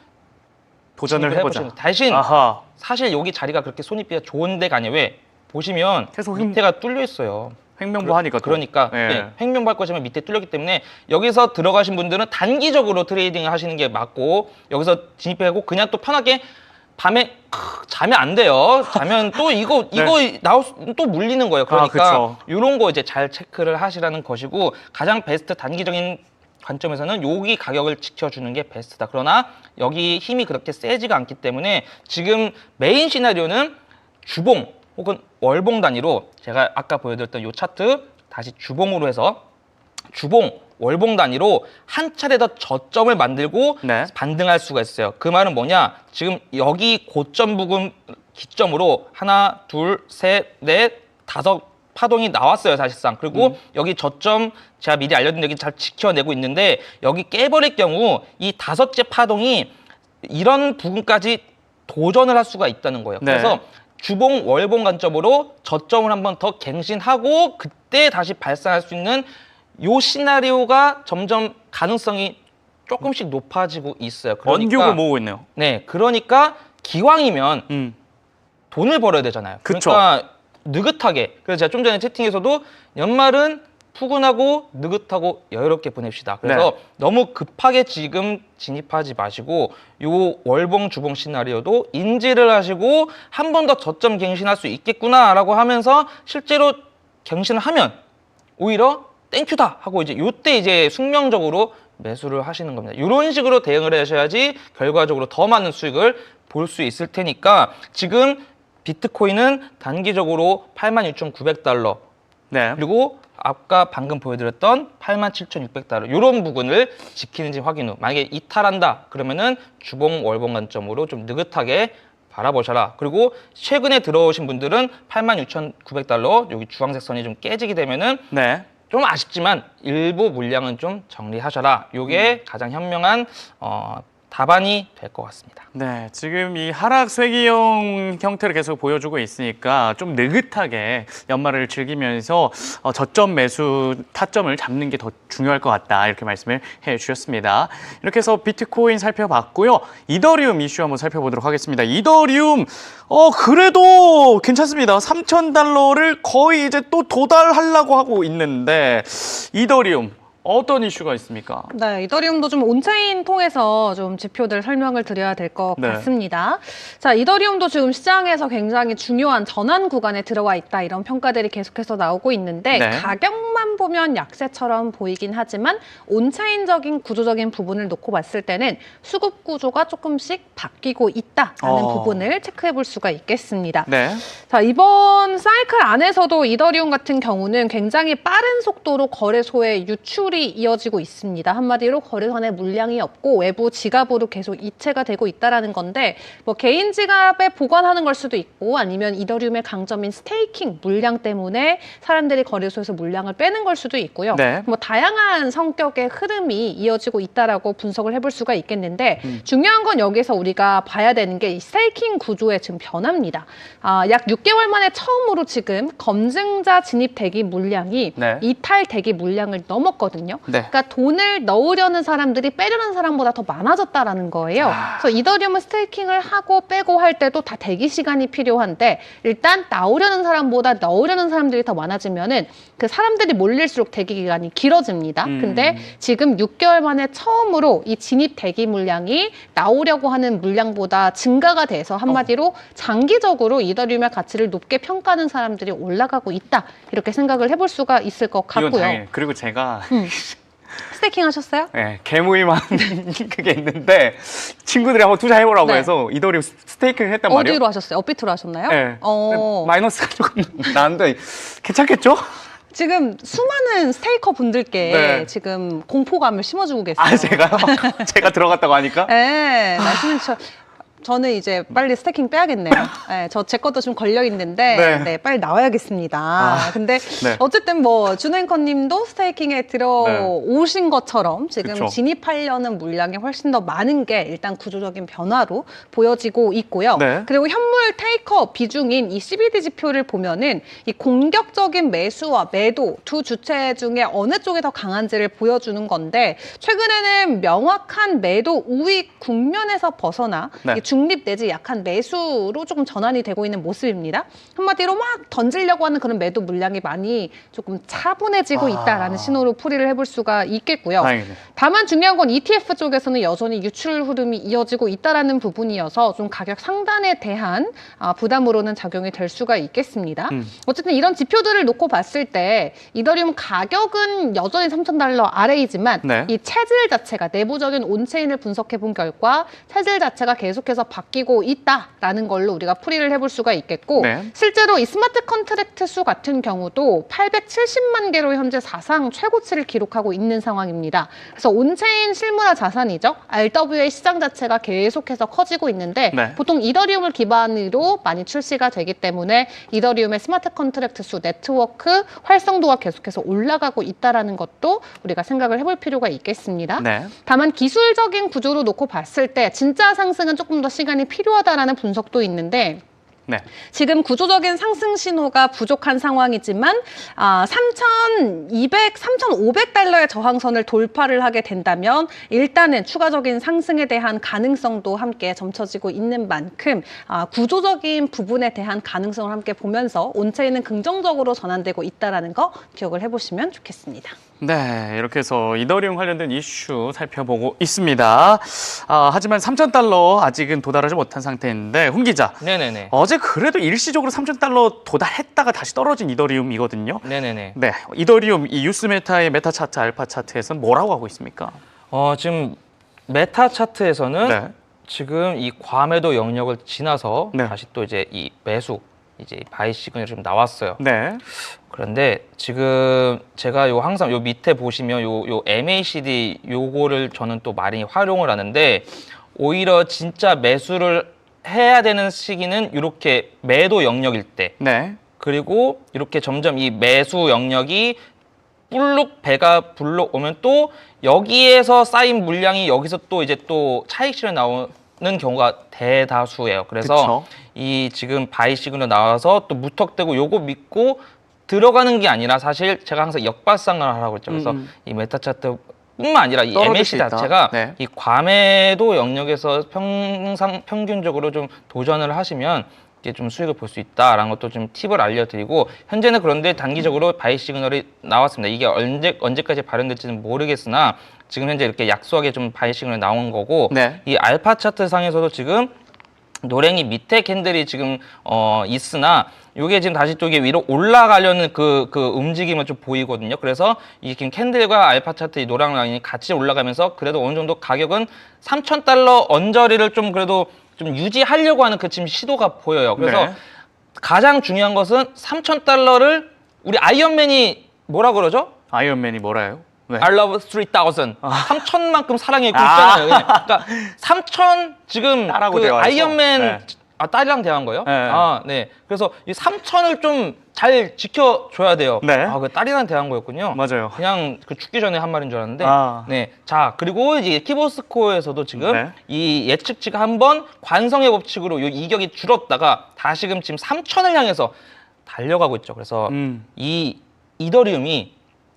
도전을 해보자. 해보시는. 대신 아하. 사실 여기 자리가 그렇게 손익비가 좋은 데가 아니에요. 왜? 보시면 계속 밑에가 뚫려 있어요. 횡명보 하니까 또. 그러니까 네. 네, 횡명보 할 거지만 밑에 뚫렸기 때문에 여기서 들어가신 분들은 단기적으로 트레이딩을 하시는 게 맞고, 여기서 진입하고 그냥 또 편하게 밤에 자면 안 돼요. 자면 또 이거 또 물리는 거예요. 그러니까 그쵸. 이런 거 이제 잘 체크를 하시라는 것이고, 가장 베스트 단기적인 관점에서는 여기 가격을 지켜주는 게 베스트다. 그러나 여기 힘이 그렇게 세지가 않기 때문에 지금 메인 시나리오는 주봉 혹은 월봉 단위로, 제가 아까 보여드렸던 이 차트 다시 주봉으로 해서 주봉, 월봉 단위로 한 차례 더 저점을 만들고 네. 반등할 수가 있어요. 그 말은 뭐냐? 지금 여기 고점 부근 기점으로 하나, 둘, 셋, 넷, 다섯 파동이 나왔어요, 사실상. 그리고 여기 저점 제가 미리 알려드린 여기 잘 지켜내고 있는데, 여기 깨버릴 경우 이 다섯째 파동이 이런 부분까지 도전을 할 수가 있다는 거예요. 네. 그래서 주봉, 월봉 관점으로 저점을 한번 더 갱신하고 그때 다시 발산할 수 있는 요 시나리오가 점점 가능성이 조금씩 높아지고 있어요. 원격을 모으고 있네요. 네, 그러니까 기왕이면 돈을 벌어야 되잖아요. 그쵸. 그러니까 느긋하게. 그래서 제가 좀 전에 채팅에서도 연말은 푸근하고 느긋하고 여유롭게 보냅시다. 그래서 네. 너무 급하게 지금 진입하지 마시고 요 월봉 주봉 시나리오도 인지를 하시고 한 번 더 저점 갱신할 수 있겠구나라고 하면서 실제로 갱신을 하면 오히려 땡큐다 하고 이제 요때 이제 숙명적으로 매수를 하시는 겁니다. 이런 식으로 대응을 하셔야지 결과적으로 더 많은 수익을 볼 수 있을 테니까, 지금 비트코인은 단기적으로 86,900달러 네. 그리고 아까 방금 보여드렸던 87,600달러 이런 부분을 지키는지 확인 후 만약에 이탈한다 그러면은 주봉 월봉 관점으로 좀 느긋하게 바라보셔라. 그리고 최근에 들어오신 분들은 86,900달러 여기 주황색 선이 좀 깨지게 되면은 네. 좀 아쉽지만 일부 물량은 좀 정리하셔라. 이게 가장 현명한 답안이 될 것 같습니다. 네, 지금 이 하락 쇠기형 형태를 계속 보여주고 있으니까 좀 느긋하게 연말을 즐기면서 저점 매수 타점을 잡는 게 더 중요할 것 같다 이렇게 말씀을 해주셨습니다. 이렇게 해서 비트코인 살펴봤고요. 이더리움 이슈 한번 살펴보도록 하겠습니다. 이더리움 그래도 괜찮습니다. 3,000달러를 거의 이제 또 도달하려고 하고 있는데 이더리움 어떤 이슈가 있습니까? 네, 이더리움도 좀 온체인 통해서 좀 지표들 설명을 드려야 될 것 네. 같습니다. 자, 이더리움도 지금 시장에서 굉장히 중요한 전환 구간에 들어와 있다 이런 평가들이 계속해서 나오고 있는데 네. 가격만 보면 약세처럼 보이긴 하지만 온체인적인 구조적인 부분을 놓고 봤을 때는 수급 구조가 조금씩 바뀌고 있다라는 부분을 체크해 볼 수가 있겠습니다. 네. 자, 이번 사이클 안에서도 이더리움 같은 경우는 굉장히 빠른 속도로 거래소에 유출이 이어지고 있습니다. 한마디로 거래소 안에 물량이 없고 외부 지갑으로 계속 이체가 되고 있다라는 건데 뭐 개인 지갑에 보관하는 걸 수도 있고 아니면 이더리움의 강점인 스테이킹 물량 때문에 사람들이 거래소에서 물량을 빼는 걸 수도 있고요. 네. 뭐 다양한 성격의 흐름이 이어지고 있다라고 분석을 해볼 수가 있겠는데 중요한 건 여기서 우리가 봐야 되는 게 이 스테이킹 구조의 지금 변화입니다. 약 6개월 만에 처음으로 지금 검증자 진입 대기 물량이 네. 이탈 대기 물량을 넘었거든요. 네. 그러니까 돈을 넣으려는 사람들이 빼려는 사람보다 더 많아졌다라는 거예요. 그래서 이더리움은 스테이킹을 하고 빼고 할 때도 다 대기 시간이 필요한데 일단 나오려는 사람보다 넣으려는 사람들이 더 많아지면은 그 사람들이 몰릴수록 대기 기간이 길어집니다. 근데 지금 6개월 만에 처음으로 이 진입 대기 물량이 나오려고 하는 물량보다 증가가 돼서 한마디로 장기적으로 이더리움의 가치를 높게 평가하는 사람들이 올라가고 있다. 이렇게 생각을 해볼 수가 있을 것 이건 같고요. 당연히 그리고 제가 스테이킹 하셨어요? 네, 개모임한 그게 있는데 친구들이 한번 투자해보라고 네. 해서 이더리움 스테이킹을 했단 말이에요. 어디로 하셨어요? 업비트로 하셨나요? 네. 어, 마이너스가 조금 나는데 괜찮겠죠? 지금 수많은 스테이커 분들께 네. 지금 공포감을 심어주고 계세요. 아, 제가요? 제가 들어갔다고 하니까? 네, 말씀해 주셔. 저는 이제 빨리 스테이킹 빼야겠네요. 네, 제 것도 좀 걸려 있는데 네. 네, 빨리 나와야겠습니다. 근데 네. 어쨌든 뭐 준 앵커님도 스테이킹에 들어오신 것처럼 지금 그쵸. 진입하려는 물량이 훨씬 더 많은 게 일단 구조적인 변화로 보여지고 있고요. 네. 그리고 현물 테이커 비중인 이 CBD 지표를 보면은 이 공격적인 매수와 매도 두 주체 중에 어느 쪽이 더 강한지를 보여주는 건데 최근에는 명확한 매도 우위 국면에서 벗어나 네. 이 중립 내지 약한 매수로 조금 전환이 되고 있는 모습입니다. 한마디로 막 던지려고 하는 그런 매도 물량이 많이 조금 차분해지고 있다라는 신호로 풀이를 해볼 수가 있겠고요. 다행이네. 다만 중요한 건 ETF 쪽에서는 여전히 유출 흐름이 이어지고 있다라는 부분이어서 좀 가격 상단에 대한 부담으로는 작용이 될 수가 있겠습니다. 어쨌든 이런 지표들을 놓고 봤을 때 이더리움 가격은 여전히 3,000달러 아래이지만 네. 이 체질 자체가 내부적인 온체인을 분석해 본 결과 체질 자체가 계속해서 바뀌고 있다라는 걸로 우리가 풀이를 해볼 수가 있겠고 네. 실제로 이 스마트 컨트랙트 수 같은 경우도 870만 개로 현재 사상 최고치를 기록하고 있는 상황입니다. 그래서 온체인 실물화 자산이죠. RWA 시장 자체가 계속해서 커지고 있는데 네. 보통 이더리움을 기반으로 많이 출시가 되기 때문에 이더리움의 스마트 컨트랙트 수 네트워크 활성도가 계속해서 올라가고 있다는 것도 우리가 생각을 해볼 필요가 있겠습니다. 네. 다만 기술적인 구조로 놓고 봤을 때 진짜 상승은 조금 더 시간이 필요하다라는 분석도 있는데 네. 지금 구조적인 상승 신호가 부족한 상황이지만 3,500달러의 저항선을 돌파를 하게 된다면 일단은 추가적인 상승에 대한 가능성도 함께 점쳐지고 있는 만큼 구조적인 부분에 대한 가능성을 함께 보면서 온체인은 긍정적으로 전환되고 있다는 거 기억을 해보시면 좋겠습니다. 네, 이렇게 해서 이더리움 관련된 이슈 살펴보고 있습니다. 하지만 3,000달러 아직은 도달하지 못한 상태인데 훈 기자, 네네네. 어제 그래도 일시적으로 3,000달러 도달했다가 다시 떨어진 이더리움이거든요. 네네네. 네, 이더리움 이 유스메타의 메타 차트, 알파 차트에서는 뭐라고 하고 있습니까? 지금 메타 차트에서는 네. 지금 이 과매도 영역을 지나서 네. 다시 또 이제 이 매수 이제 바이 시그널이 좀 나왔어요. 네. 그런데 지금 제가 요 항상 요 밑에 보시면 요 MACD 요거를 저는 또 많이 활용을 하는데 오히려 진짜 매수를 해야 되는 시기는 이렇게 매도 영역일 때 네. 그리고 이렇게 점점 이 매수 영역이 불룩 배가 불룩 오면 또 여기에서 쌓인 물량이 여기서 또 이제 또 차익 실현 나오는 경우가 대다수예요. 그래서 그쵸. 이 지금 바이 시그널 나와서 또 무턱대고 요거 믿고 들어가는 게 아니라 사실 제가 항상 역발상을 하라고 했죠. 그래서 이 메타 차트뿐만 아니라 이 떨어질 MACD 수 있다. 자체가 네. 이 과매도 영역에서 평균적으로 좀 도전을 하시면 이게 좀 수익을 볼 수 있다라는 것도 좀 팁을 알려드리고 현재는 그런데 단기적으로 바이 시그널이 나왔습니다. 이게 언제까지 발현될지는 모르겠으나 지금 현재 이렇게 약소하게 좀 바이 시그널이 나온 거고 네. 이 알파 차트 상에서도 지금 노랭이 밑에 캔들이 지금 있으나 이게 지금 다시 또 이게 위로 올라가려는 그 움직임은 좀 보이거든요. 그래서 이 지금 캔들과 알파 차트 이 노랑 라인이 같이 올라가면서 그래도 어느 정도 가격은 3,000달러 언저리를 좀 그래도 좀 유지하려고 하는 그 지금 시도가 보여요. 그래서 네. 가장 중요한 것은 3,000달러를 우리 아이언맨이 뭐라 그러죠? 아이언맨이 뭐라요? 네. I love 3,000. 3,000만큼 사랑해. 그랬잖아요. 그러니까 3,000 지금 딸하고 그 대화해서. 아이언맨 네. 딸이랑 대화한 거예요? 네. 아, 네. 그래서 이 3,000을 좀 잘 지켜줘야 돼요. 네. 아, 그 딸이랑 대화한 거였군요. 맞아요. 그냥 그 죽기 전에 한 말인 줄 알았는데. 아. 네. 자, 그리고 이제 키보스코어에서도 지금 네. 이 예측치가 한번 관성의 법칙으로 이 이격이 줄었다가 다시금 지금 3,000을 향해서 달려가고 있죠. 그래서 이 이더리움이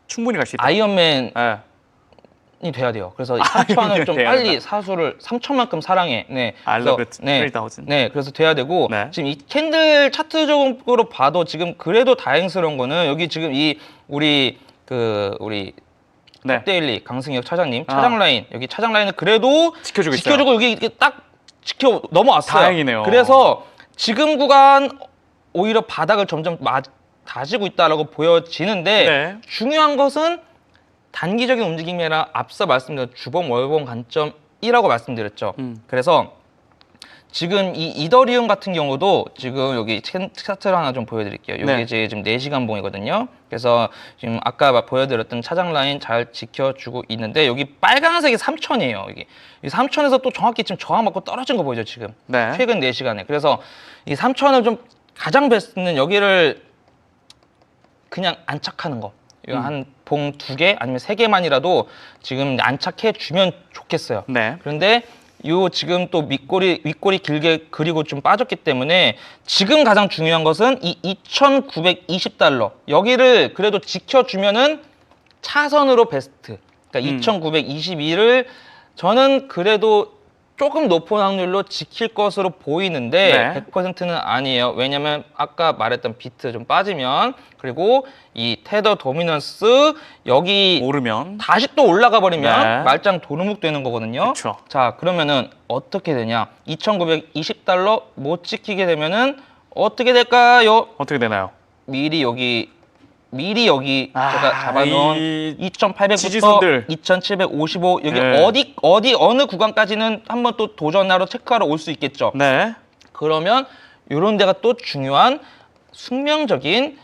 충분히 갈 수 있다. 아이언맨 네. 이 돼야 돼요. 그래서 3,000을 좀 돼야 빨리 된다. 사수를 3,000만큼 사랑해. 네. I 그래서, love it. 네. 3,000. 네. 그래서 돼야 되고 네. 지금 이 캔들 차트적으로 봐도 지금 그래도 다행스러운 거는 여기 지금 이 우리 네. 데일리 강승혁 차장님 아. 차장 라인 여기 차장 라인을 그래도 지켜주고 있어요. 지켜주고 여기 이렇게 딱 지켜 넘어왔어요. 다행이네요. 그래서 지금 구간 오히려 바닥을 점점 다지고 있다라고 보여지는데 네. 중요한 것은 단기적인 움직임이 아니라 앞서 말씀드린 주봉 월봉 관점이라고 말씀드렸죠. 그래서 지금 이 이더리움 같은 경우도 지금 여기 차트를 하나 좀 보여드릴게요. 이게 네. 지금 4시간 봉이거든요. 그래서 지금 아까 보여드렸던 차장 라인 잘 지켜주고 있는데 여기 빨간색이 3,000이에요. 이 3,000에서 또 정확히 지금 저항 맞고 떨어진 거 보이죠 지금. 네. 최근 4시간에. 그래서 이 3,000을 좀 가장 베스트는 여기를 그냥 안착하는 거. 한 봉 2개 아니면 3개만이라도 지금 안착해 주면 좋겠어요. 네. 그런데 요 지금 또 윗꼬리 길게 그리고 좀 빠졌기 때문에 지금 가장 중요한 것은 이 2,920달러 여기를 그래도 지켜주면은 차선으로 베스트. 그러니까 2,922를 저는 그래도 조금 높은 확률로 지킬 것으로 보이는데 네. 100%는 아니에요. 왜냐면 아까 말했던 비트 좀 빠지면 그리고 이 테더 도미넌스 여기 오르면 다시 또 올라가 버리면 네. 말짱 도루묵 되는 거거든요. 그쵸. 자, 그러면은 어떻게 되냐? 2,920달러 못 지키게 되면은 어떻게 될까요? 어떻게 되나요? 미리 여기 제가 잡아놓은 이 2,800부터 지지선들. 2,755 여기 네. 어느 구간까지는 한번 또 도전하러 체크하러 올 수 있겠죠. 네. 그러면 이런 데가 또 중요한 숙명적인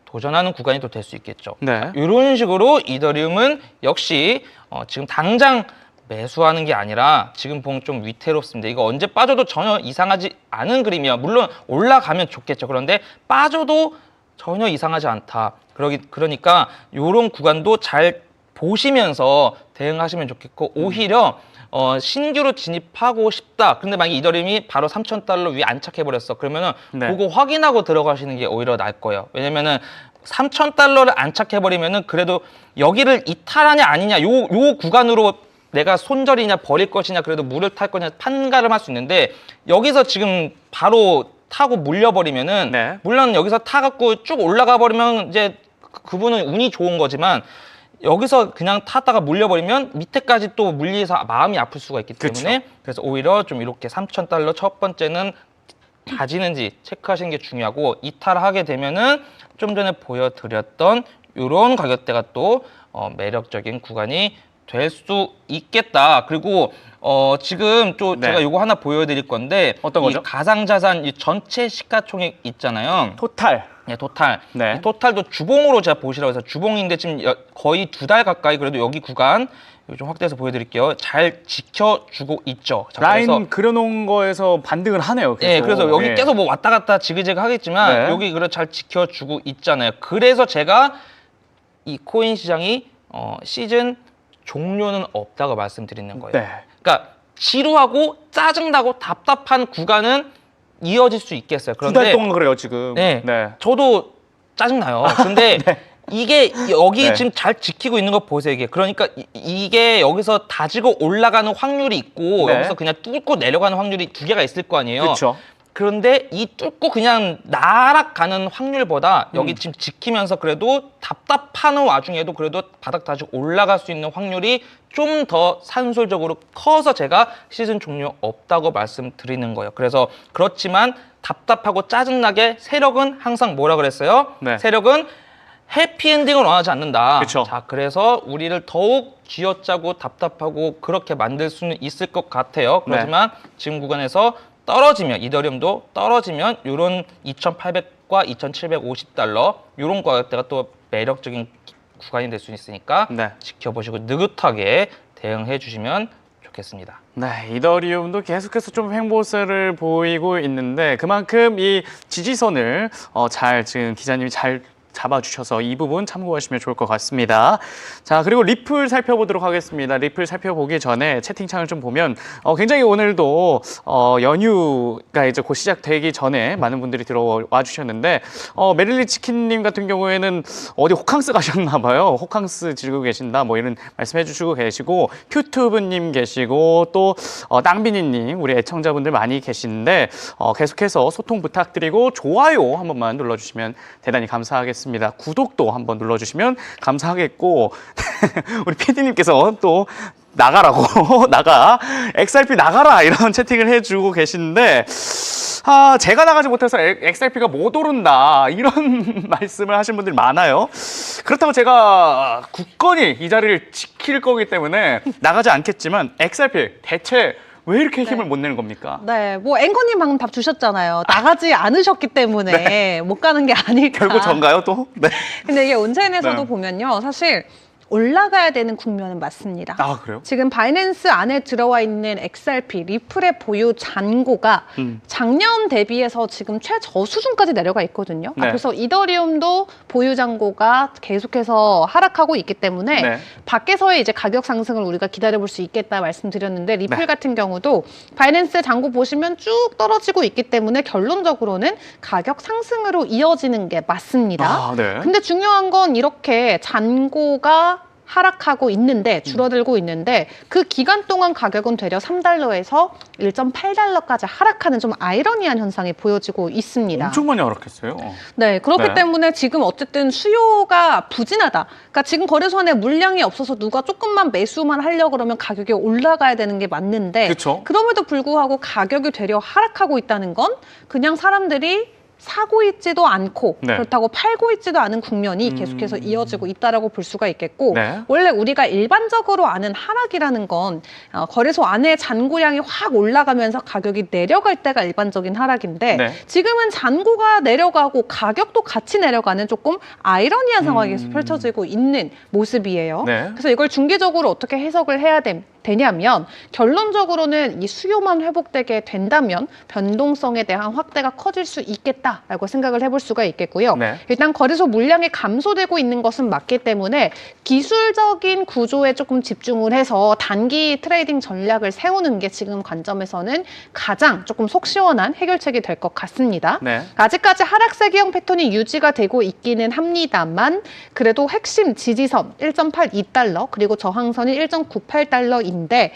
도전하는 구간이 또 될 수 있겠죠. 네. 이런 식으로 이더리움은 역시 지금 당장 매수하는 게 아니라 지금 보면 좀 위태롭습니다. 이거 언제 빠져도 전혀 이상하지 않은 그림이야. 물론 올라가면 좋겠죠. 그런데 빠져도 전혀 이상하지 않다. 그러니까 이런 구간도 잘 보시면서 대응하시면 좋겠고 오히려 신규로 진입하고 싶다. 근데 만약에 이더리움이 바로 3,000달러 위에 안착해버렸어. 그러면은 네. 그거 확인하고 들어가시는 게 오히려 나을 거예요. 왜냐면은 3,000달러를 안착해버리면은 그래도 여기를 이탈하냐 아니냐 요 구간으로 내가 손절이냐 버릴 것이냐 그래도 물을 탈 거냐 판가름 할 수 있는데 여기서 지금 바로 타고 물려버리면은 네. 물론 여기서 타갖고 쭉 올라가 버리면 이제 그분은 운이 좋은 거지만 여기서 그냥 타다가 물려버리면 밑에까지 또 물리서 마음이 아플 수가 있기 때문에 그쵸. 그래서 오히려 좀 이렇게 3,000달러 첫 번째는 다지는지 체크하시는 게 중요하고 이탈하게 되면은 좀 전에 보여드렸던 이런 가격대가 또 매력적인 구간이 될 수 있겠다. 그리고 지금 또 네. 제가 요거 하나 보여드릴 건데 어떤 거죠? 이 가상자산 이 전체 시가총액 있잖아요. 토탈. 네, 토탈. 네. 이 토탈도 주봉으로 제가 보시라고 해서 주봉인데 지금 거의 2달 가까이 그래도 여기 구간 이거 좀 확대해서 보여드릴게요. 잘 지켜주고 있죠. 자, 라인 그래서 그려놓은 거에서 반등을 하네요. 계속. 네, 그래서 여기 예. 계속 뭐 왔다 갔다 지그재그 하겠지만 네. 여기 그래 잘 지켜주고 있잖아요. 그래서 제가 이 코인 시장이 시즌 종료는 없다고 말씀드리는 거예요. 네. 그러니까 지루하고 짜증나고 답답한 구간은 이어질 수 있겠어요. 두 달 그런데 동안 그래요 지금. 네. 네. 저도 짜증나요. 근데 이게 여기 네. 지금 잘 지키고 있는 거 보세요. 이게 그러니까 이게 여기서 다지고 올라가는 확률이 있고 네. 여기서 그냥 뚫고 내려가는 확률이 두 개가 있을 거 아니에요. 그렇죠. 그런데 이 뚫고 그냥 날아가는 확률보다 여기 지금 지키면서 그래도 답답하는 와중에도 그래도 바닥 다지고 올라갈 수 있는 확률이 좀 더 산술적으로 커서 제가 시즌 종료 없다고 말씀드리는 거예요. 그래서 그렇지만 답답하고 짜증나게 세력은 항상 뭐라 그랬어요? 네. 세력은 해피엔딩을 원하지 않는다. 그쵸. 자, 그래서 우리를 더욱 쥐어짜고 답답하고 그렇게 만들 수는 있을 것 같아요. 그렇지만 지금 구간에서 떨어지면 이더리움도 떨어지면 이런 2,800과 2,750달러 이런 가격대가 또 매력적인 구간이 될 수 있으니까 네. 지켜보시고 느긋하게 대응해 주시면 좋겠습니다. 네, 이더리움도 계속해서 좀 횡보세를 보이고 있는데 그만큼 이 지지선을 잘 지금 기자님이 잘 잡아주셔서 이 부분 참고하시면 좋을 것 같습니다. 자, 그리고 리플 살펴보도록 하겠습니다. 리플 살펴보기 전에 채팅창을 좀 보면 굉장히 오늘도 연휴가 이제 곧 시작되기 전에 많은 분들이 들어와 주셨는데 메릴리 치킨님 같은 경우에는 어디 호캉스 가셨나 봐요. 호캉스 즐기고 계신다 뭐 이런 말씀해 주시고 계시고 큐튜브님 계시고 또 땅비니님 우리 애청자분들 많이 계시는데 계속해서 소통 부탁드리고 좋아요 한 번만 눌러주시면 대단히 감사하겠습니다. 구독도 한번 눌러주시면 감사하겠고 우리 PD님께서 또 나가라고 XRP 나가라 이런 채팅을 해주고 계시는데 제가 나가지 못해서 XRP가 못 오른다 이런 말씀을 하신 분들이 많아요. 그렇다고 제가 굳건히 이 자리를 지킬 거기 때문에 나가지 않겠지만 XRP 대체 왜 이렇게 힘을 못 내는 겁니까? 네, 뭐 앵커님 방금 답 주셨잖아요. 나가지 않으셨기 때문에 못 가는 게 아닐까. 결국 전가요 또? 네. 근데 이게 온체인에서도 네. 보면요, 사실 올라가야 되는 국면은 맞습니다. 아 그래요? 지금 바이낸스 안에 들어와 있는 XRP, 리플의 보유 잔고가 작년 대비해서 지금 최저 수준까지 내려가 있거든요. 네. 그래서 이더리움도 보유 잔고가 계속해서 하락하고 있기 때문에 네. 밖에서의 이제 가격 상승을 우리가 기다려볼 수 있겠다 말씀드렸는데 리플 네. 같은 경우도 바이낸스 잔고 보시면 쭉 떨어지고 있기 때문에 결론적으로는 가격 상승으로 이어지는 게 맞습니다. 아, 네. 근데 중요한 건 이렇게 잔고가 하락하고 있는데 줄어들고 있는데 그 기간 동안 가격은 되려 3달러에서 1.8달러까지 하락하는 좀 아이러니한 현상이 보여지고 있습니다. 엄청 많이 하락했어요. 네, 그렇기 네. 때문에 지금 어쨌든 수요가 부진하다. 그러니까 지금 거래소 안에 물량이 없어서 누가 조금만 매수만 하려고 그러면 가격이 올라가야 되는 게 맞는데 그쵸. 그럼에도 불구하고 가격이 되려 하락하고 있다는 건 그냥 사람들이 사고 있지도 않고 네. 그렇다고 팔고 있지도 않은 국면이 계속해서 이어지고 있다라고 볼 수가 있겠고 네. 원래 우리가 일반적으로 아는 하락이라는 건 거래소 안에 잔고량이 확 올라가면서 가격이 내려갈 때가 일반적인 하락인데 네. 지금은 잔고가 내려가고 가격도 같이 내려가는 조금 아이러니한 상황이 계속 펼쳐지고 있는 모습이에요. 네. 그래서 이걸 중기적으로 어떻게 해석을 해야 되냐면 결론적으로는 이 수요만 회복되게 된다면 변동성에 대한 확대가 커질 수 있겠다라고 생각을 해볼 수가 있겠고요. 네. 일단 거래소 물량이 감소되고 있는 것은 맞기 때문에 기술적인 구조에 조금 집중을 해서 단기 트레이딩 전략을 세우는 게 지금 관점에서는 가장 조금 속 시원한 해결책이 될 것 같습니다. 네. 아직까지 하락세 기형 패턴이 유지가 되고 있기는 합니다만 그래도 핵심 지지선 1.82달러 그리고 저항선이 1.98달러 부분들인데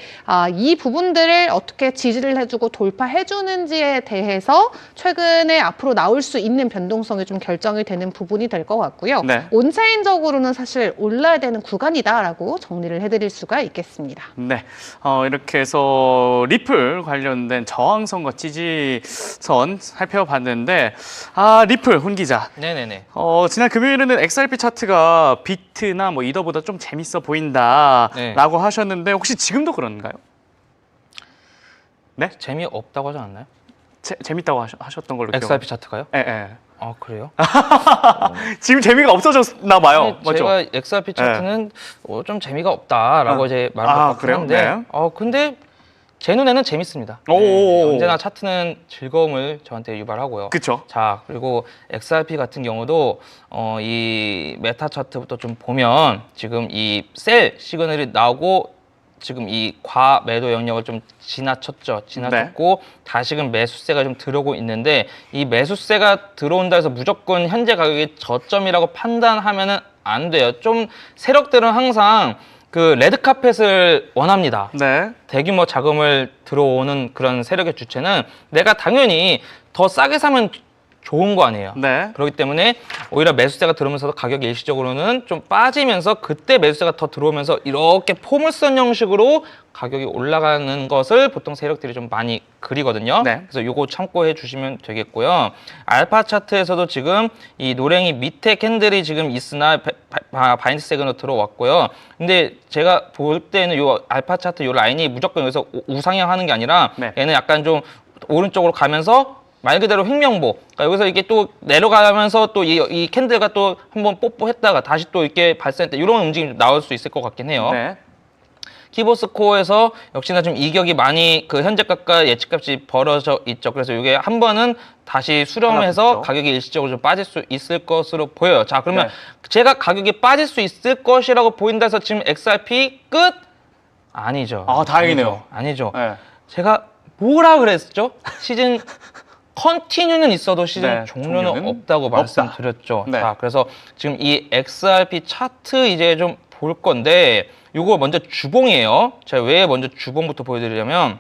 이 부분들을 어떻게 지지를 해주고 돌파해주는지에 대해서 최근에 앞으로 나올 수 있는 변동성이 좀 결정이 되는 부분이 될 것 같고요. 네. 온차인적으로는 사실 올라야 되는 구간이다라고 정리를 해드릴 수가 있겠습니다. 네, 이렇게 해서 리플 관련된 저항선과 지지선 살펴봤는데, 리플 훈 기자. 네네네. 지난 금요일에는 XRP 차트가 비트나 뭐 이더보다 좀 재밌어 보인다라고 네. 하셨는데 혹시 지금도 그런가요? 네? 재미없다고 하지 않았나요? 재밌다고 하셨던 걸로 XRP 차트가요? 예, 예. 아, 그래요? 지금 재미가 없어졌나 봐요. 맞죠? 제가 XRP 차트는 좀 재미가 없다라고 이제 말을 하긴 그래요? 한데, 네. 근데 제 눈에는 재밌습니다. 오. 언제나 차트는 즐거움을 저한테 유발하고요. 그쵸. 자, 그리고 XRP 같은 경우도 이 메타 차트부터 좀 보면 지금 이 셀 시그널이 나오고 지금 이 과매도 영역을 좀 지나쳤고 다시금 매수세가 좀 들어오고 있는데, 이 매수세가 들어온다 해서 무조건 현재 가격이 저점이라고 판단하면은 안 돼요. 좀 세력들은 항상 그 레드카펫을 원합니다. 네. 대규모 자금을 들어오는 그런 세력의 주체는 내가 당연히 더 싸게 사면 좋은 거 아니에요. 네. 그렇기 때문에 오히려 매수세가 들어오면서도 가격이 일시적으로는 좀 빠지면서 그때 매수세가 더 들어오면서 이렇게 포물선 형식으로 가격이 올라가는 것을 보통 세력들이 좀 많이 그리거든요. 네. 그래서 요거 참고해 주시면 되겠고요. 알파 차트에서도 지금 이 노랭이 밑에 캔들이 지금 있으나 바인드 세그널 들어왔고요. 근데 제가 볼 때는 요 알파 차트 요 라인이 무조건 여기서 우상향 하는 게 아니라 네. 얘는 약간 좀 오른쪽으로 가면서 말 그대로 횡명보. 그러니까 여기서 이게 또 내려가면서 또 이 캔들가 또 한번 뽀뽀했다가 다시 또 이렇게 발생했다. 이런 움직임이 나올 수 있을 것 같긴 해요. 네. 키보스코어에서 역시나 좀 이격이 많이 그 현재값과 예측값이 벌어져 있죠. 그래서 이게 한 번은 다시 수렴해서 하나 붙죠. 가격이 일시적으로 좀 빠질 수 있을 것으로 보여요. 자, 그러면 네. 제가 가격이 빠질 수 있을 것이라고 보인다 해서 지금 XRP 끝? 아니죠. 다행이네요. 아니죠. 네. 제가 뭐라 그랬죠? 시즌 컨티뉴는 있어도 시즌 네, 종료는 종료는 없다고 없다. 말씀드렸죠. 네. 자, 그래서 지금 이 XRP 차트 이제 좀 볼 건데, 요거 먼저 주봉이에요. 제가 왜 먼저 주봉부터 보여드리려면,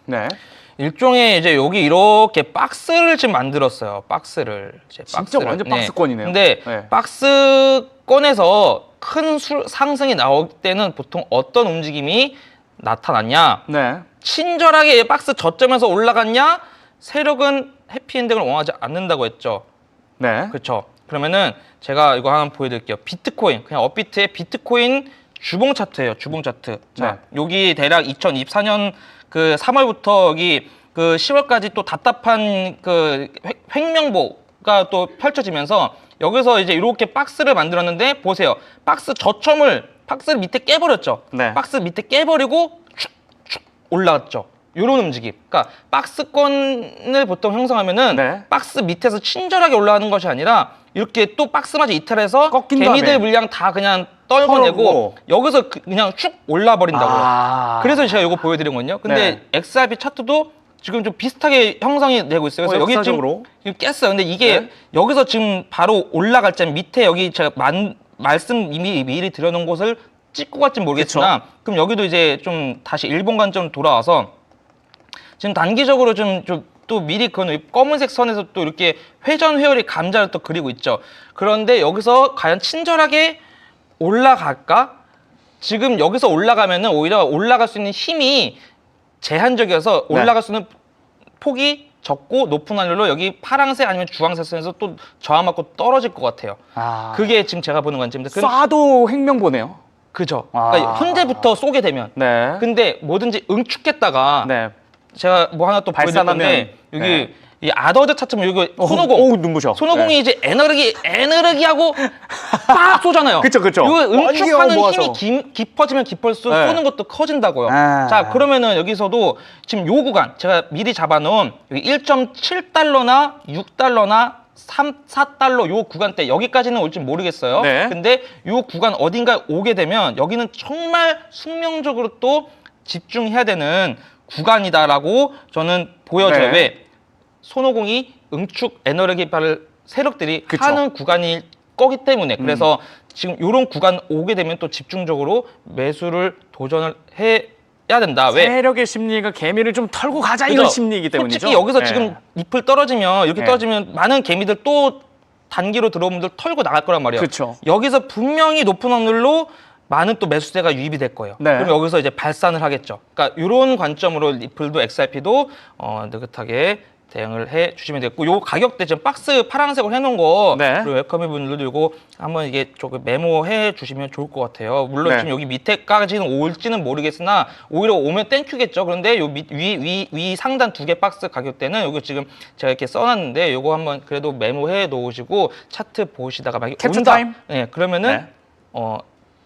네. 일종의 이제 여기 이렇게 박스를 지금 만들었어요. 박스를. 이제 진짜 박스를. 완전 박스권이네요. 근데 네. 박스권에서 큰 상승이 나올 때는 보통 어떤 움직임이 나타났냐? 네. 친절하게 박스 저점에서 올라갔냐? 세력은 해피엔딩을 원하지 않는다고 했죠. 네. 그렇죠. 그러면은 제가 이거 하나 보여드릴게요. 비트코인, 그냥 업비트의 비트코인 주봉 차트예요. 주봉 차트. 자, 여기 대략 2024년 그 3월부터 여기 그 10월까지 또 답답한 그 횡명보가 또 펼쳐지면서 여기서 이제 이렇게 박스를 만들었는데, 보세요. 박스를 밑에 깨버렸죠. 네. 박스 밑에 깨버리고 축축 올라갔죠. 요런 움직임. 그러니까 박스권을 보통 형성하면은 네. 박스 밑에서 친절하게 올라가는 것이 아니라 이렇게 또 박스마저 이탈해서 꺾인 개미들 다음에. 물량 다 그냥 떨궈내고 털어고. 여기서 그냥 축 올라 버린다고요. 그래서 제가 이거 보여드린 거거든요. 근데 네. XRP 차트도 지금 좀 비슷하게 형성이 되고 있어요. 그래서 여기 역사적으로. 지금 깼어요. 근데 이게 네. 여기서 지금 바로 올라갈 때 밑에 여기 제가 말씀 이미 미리 드려놓은 곳을 찍고 갈지 모르겠지만, 그럼 여기도 이제 좀 다시 일본 관점으로 돌아와서 지금 단기적으로 좀 또 미리 그건 검은색 선에서 또 이렇게 회전 회오리 감자를 또 그리고 있죠. 그런데 여기서 과연 친절하게 올라갈까? 지금 여기서 올라가면은 오히려 올라갈 수 있는 힘이 제한적이어서 올라갈 수 있는 폭이 적고 높은 확률로 여기 파랑색 아니면 주황색 선에서 또 저항받고 떨어질 것 같아요. 그게 지금 제가 보는 관점인데. 쏴도 횡명보네요. 그죠. 그러니까 현재부터 쏘게 되면. 네. 근데 뭐든지 응축했다가 네. 제가 뭐 하나 또 보여드릴 건데, 발산하면, 여기 네. 이 아더드 차트면 여기 손오공. 눈부셔. 손오공이 네. 이제 에너르기 하고 빡 쏘잖아요. 그쵸. 이거 응축하는 모아서. 힘이 깊어지면 깊을수록 네. 쏘는 것도 커진다고요. 아. 자, 그러면은 여기서도 지금 요 구간 제가 미리 잡아놓은 여기 1.7달러나 6달러나 4달러 요 구간대 여기까지는 올지 모르겠어요. 네. 근데 요 구간 어딘가에 오게 되면 여기는 정말 숙명적으로 또 집중해야 되는 구간이다라고 저는 보여져요. 네. 왜? 손오공이 응축 에너지발을 세력들이 그쵸. 하는 구간일 거기 때문에. 그래서 지금 이런 구간 오게 되면 또 집중적으로 매수를 도전을 해 해야 된다. 왜? 세력의 심리가 개미를 좀 털고 가자 이런 그죠? 심리이기 때문이죠. 솔직히 여기서 네. 지금 잎을 떨어지면 이렇게 네. 떨어지면 많은 개미들 또 단기로 들어온 분들 털고 나갈 거란 말이에요. 그쵸. 여기서 분명히 높은 확률로 많은 또 매수세가 유입이 될 거예요. 네. 그럼 여기서 이제 발산을 하겠죠. 그러니까 이런 관점으로 리플도 XRP도 느긋하게 대응을 해 주시면 되겠고, 요 가격대 지금 박스 파란색으로 해놓은 거 네. 그리고 웰컴이 분들도 이거 한번 이게 조금 메모해 주시면 좋을 것 같아요. 물론 네. 지금 여기 밑에까지는 올지는 모르겠으나 오히려 오면 땡큐겠죠. 그런데 요 위 상단 2개 박스 가격대는 여기 지금 제가 이렇게 써놨는데 요거 한번 그래도 메모해 놓으시고 차트 보시다가 만약에 캡처 온다. 타임? 네, 그러면은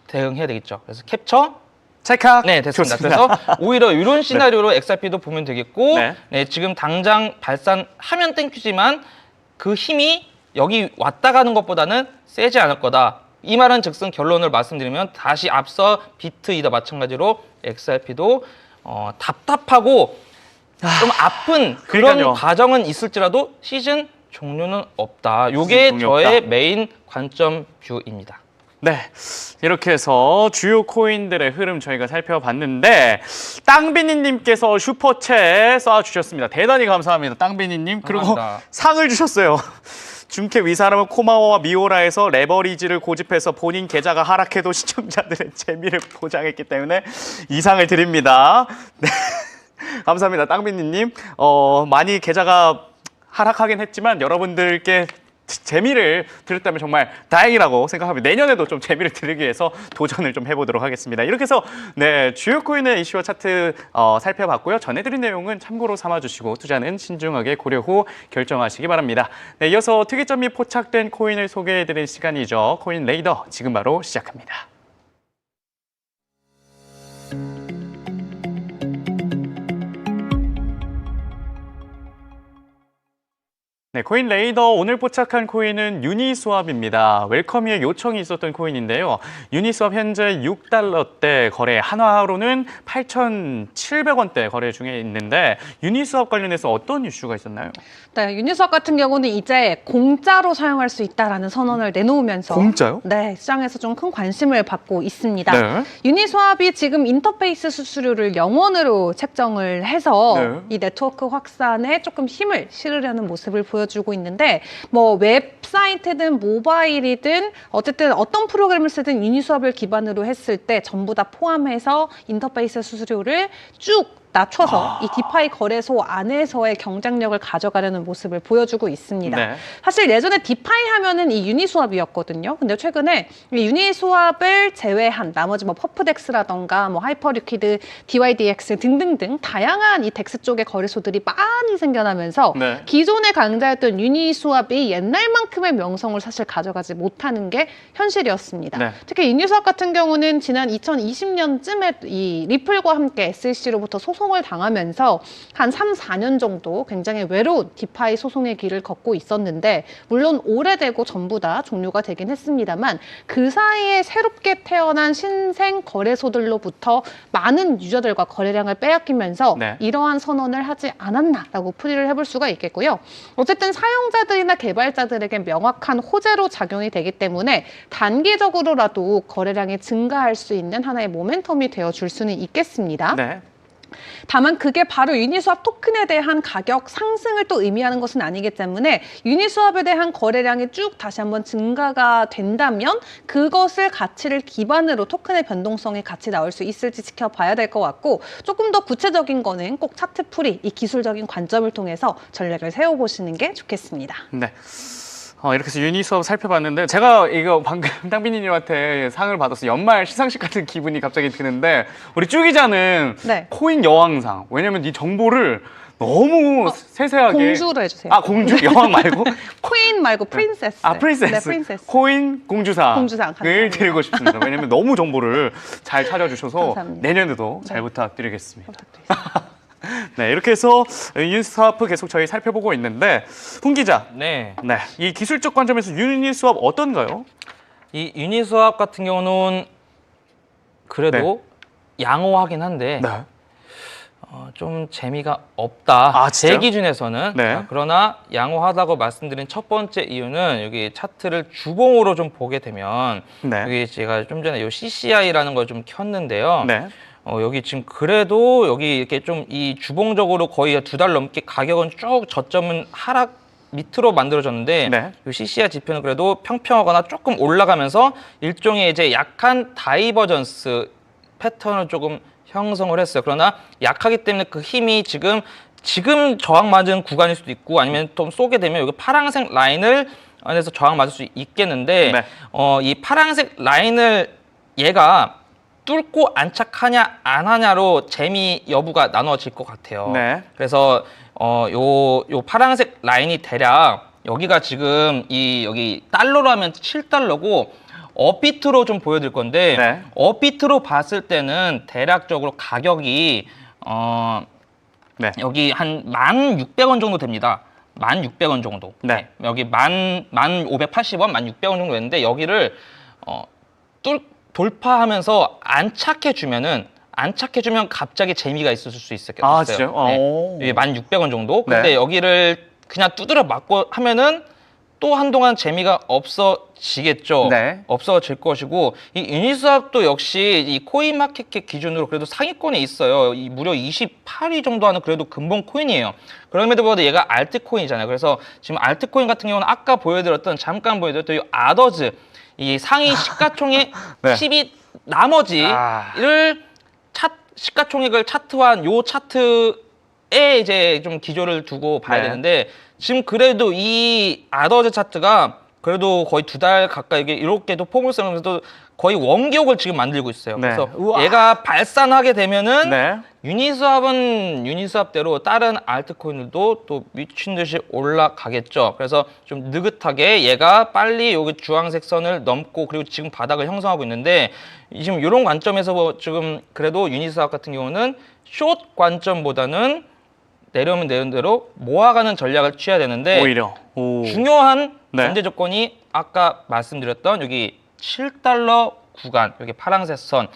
대응해야 되겠죠. 그래서 캡처. 찰칵. 네, 됐습니다. 좋습니다. 그래서 오히려 이런 시나리오로 XRP도 보면 되겠고, 네. 네, 지금 당장 발산하면 땡큐지만 그 힘이 여기 왔다 가는 것보다는 세지 않을 거다. 이 말은 즉슨 결론을 말씀드리면 다시 앞서 비트이다 마찬가지로 XRP도 답답하고 좀 아픈 그런 그러니까요. 과정은 있을지라도 시즌 종료는 없다. 요게 시즌 종료 없다. 저의 메인 관점 뷰입니다. 네, 이렇게 해서 주요 코인들의 흐름 저희가 살펴봤는데 땅비니님께서 슈퍼챗 쏴주셨습니다. 대단히 감사합니다, 땅비니님. 그리고 감사합니다. 상을 주셨어요. 중캡 위사람은 코마와와 미오라에서 레버리지를 고집해서 본인 계좌가 하락해도 시청자들의 재미를 보장했기 때문에 이 상을 드립니다. 네. 감사합니다, 땅비니님. 많이 계좌가 하락하긴 했지만 여러분들께 재미를 드렸다면 정말 다행이라고 생각합니다. 내년에도 좀 재미를 드리기 위해서 도전을 좀 해보도록 하겠습니다. 이렇게 해서 네, 주요 코인의 이슈와 차트 살펴봤고요. 전해드린 내용은 참고로 삼아주시고 투자는 신중하게 고려 후 결정하시기 바랍니다. 네, 이어서 특이점이 포착된 코인을 소개해드릴 시간이죠. 코인 레이더 지금 바로 시작합니다. 네, 코인 레이더 오늘 포착한 코인은 유니스왑입니다. 웰컴이의 요청이 있었던 코인인데요. 유니스왑 현재 6달러대 거래, 한화로는 8,700원대 거래 중에 있는데 유니스왑 관련해서 어떤 이슈가 있었나요? 네, 유니스왑 같은 경우는 이제 공짜로 사용할 수 있다라는 선언을 내놓으면서 공짜요? 네, 시장에서 좀 큰 관심을 받고 있습니다. 네. 유니스왑이 지금 인터페이스 수수료를 0원으로 책정을 해서 네. 이 네트워크 확산에 조금 힘을 실으려는 모습을 보여주고 있는데, 뭐 웹사이트든 모바일이든 어쨌든 어떤 프로그램을 쓰든 유니스왑을 기반으로 했을 때 전부 다 포함해서 인터페이스 수수료를 쭉 낮춰서 이 디파이 거래소 안에서의 경쟁력을 가져가려는 모습을 보여주고 있습니다. 네. 사실 예전에 디파이 하면은 이 유니스왑이었거든요. 근데 최근에 이 유니스왑을 제외한 나머지 뭐 퍼프덱스라던가 뭐 하이퍼리퀴드, DYDX 등등등 다양한 이 덱스 쪽의 거래소들이 많이 생겨나면서 네. 기존의 강자였던 유니스왑이 옛날만큼의 명성을 사실 가져가지 못하는 게 현실이었습니다. 네. 특히 유니스왑 같은 경우는 지난 2020년쯤에 이 리플과 함께 SEC로부터 소송을 당하면서 한 3, 4년 정도 굉장히 외로운 디파이 소송의 길을 걷고 있었는데, 물론 오래되고 전부 다 종료가 되긴 했습니다만 그 사이에 새롭게 태어난 신생 거래소들로부터 많은 유저들과 거래량을 빼앗기면서 네. 이러한 선언을 하지 않았나라고 풀이를 해볼 수가 있겠고요. 어쨌든 사용자들이나 개발자들에게 명확한 호재로 작용이 되기 때문에 단기적으로라도 거래량이 증가할 수 있는 하나의 모멘텀이 되어줄 수는 있겠습니다. 네. 다만 그게 바로 유니스왑 토큰에 대한 가격 상승을 또 의미하는 것은 아니기 때문에 유니스왑에 대한 거래량이 쭉 다시 한번 증가가 된다면 그것을 가치를 기반으로 토큰의 변동성이 같이 나올 수 있을지 지켜봐야 될 것 같고, 조금 더 구체적인 거는 꼭 차트 풀이, 이 기술적인 관점을 통해서 전략을 세워보시는 게 좋겠습니다. 네. 이렇게 해서 유니스왑 살펴봤는데 제가 이거 방금 땅비니님한테 상을 받아서 연말 시상식 같은 기분이 갑자기 드는데, 우리 쭈 기자는 네. 코인 여왕상, 왜냐면 이 정보를 너무 세세하게 공주로 해주세요. 아, 공주? 여왕 말고? 퀘인 말고 프린세스. 아, 프린세스. 네, 프린세스. 코인 공주상을 공주상, 감사합니다. 드리고 싶습니다. 왜냐면 너무 정보를 잘 찾아주셔서 감사합니다. 내년에도 잘 네. 부탁드리겠습니다. 부탁드리겠습니다. 네, 이렇게 해서 유니스왑 계속 저희 살펴보고 있는데, 훈 기자, 네. 네, 이 기술적 관점에서 유니스왑 어떤가요? 이 유니스왑 같은 경우는 그래도 양호하긴 한데 네. 좀 재미가 없다. 아, 진짜요? 제 기준에서는. 네. 그러나 양호하다고 말씀드린 첫 번째 이유는 여기 차트를 주봉으로 좀 보게 되면 네. 여기 제가 좀 전에 요 CCI라는 걸 좀 켰는데요. 네. 여기 지금 그래도 여기 이렇게 좀 이 주봉적으로 거의 2달 넘게 가격은 쭉 저점은 하락 밑으로 만들어졌는데 네. 이 CCI 지표는 그래도 평평하거나 조금 올라가면서 일종의 이제 약한 다이버전스 패턴을 조금 형성을 했어요. 그러나 약하기 때문에 그 힘이 지금 저항 맞은 구간일 수도 있고 아니면 좀 쏘게 되면 여기 파란색 라인을 안에서 저항 맞을 수 있겠는데 네. 이 파란색 라인을 얘가 뚫고 안착하냐 안 하냐로 재미 여부가 나눠질 것 같아요. 네. 그래서 요 파란색 라인이 대략 여기가 지금 여기 달러로 하면 7달러고 업비트로 좀 보여드릴 건데 네. 업비트로 봤을 때는 대략적으로 가격이 네. 여기 한 1,600원 정도 됩니다. 1,600원 정도. 네. 여기 1,580원, 1,600원 정도 되는데 여기를 돌파하면서 안착해주면 갑자기 재미가 있을 수 있어요. 아, 진짜요? 네. 오. 이게 1,600원 정도. 근데 네. 여기를 그냥 두드려 맞고 하면은 또 한동안 재미가 없어지겠죠. 네. 없어질 것이고 이 유니스왑도 역시 이 코인마켓캡 기준으로 그래도 상위권에 있어요. 무려 28위 정도 하는 그래도 근본 코인이에요. 그럼에도 불구하고 얘가 알트코인이잖아요. 그래서 지금 알트코인 같은 경우는 아까 잠깐 보여드렸던 이 아더즈 이 상위 시가총액 네. 10위 나머지를 시가총액을 차트화한 요 차트에 이제 좀 기조를 두고 봐야 네. 되는데 지금 그래도 이 아더즈 차트가 그래도 거의 2달 가까이 이렇게도 폼을 쓰면서도 거의 원기옥을 지금 만들고 있어요. 네. 그래서 우와. 얘가 발산하게 되면은 네. 유니스왑은 유니스왑대로 다른 알트코인들도 또 미친 듯이 올라가겠죠. 그래서 좀 느긋하게 얘가 빨리 여기 주황색 선을 넘고 그리고 지금 바닥을 형성하고 있는데 지금 이런 관점에서 지금 그래도 유니스왑 같은 경우는 숏 관점보다는 내려오면 내려온 대로 모아가는 전략을 취해야 되는데 오히려. 오. 중요한 네. 전제 조건이 아까 말씀드렸던 여기 7달러 구간 여기 파란색 선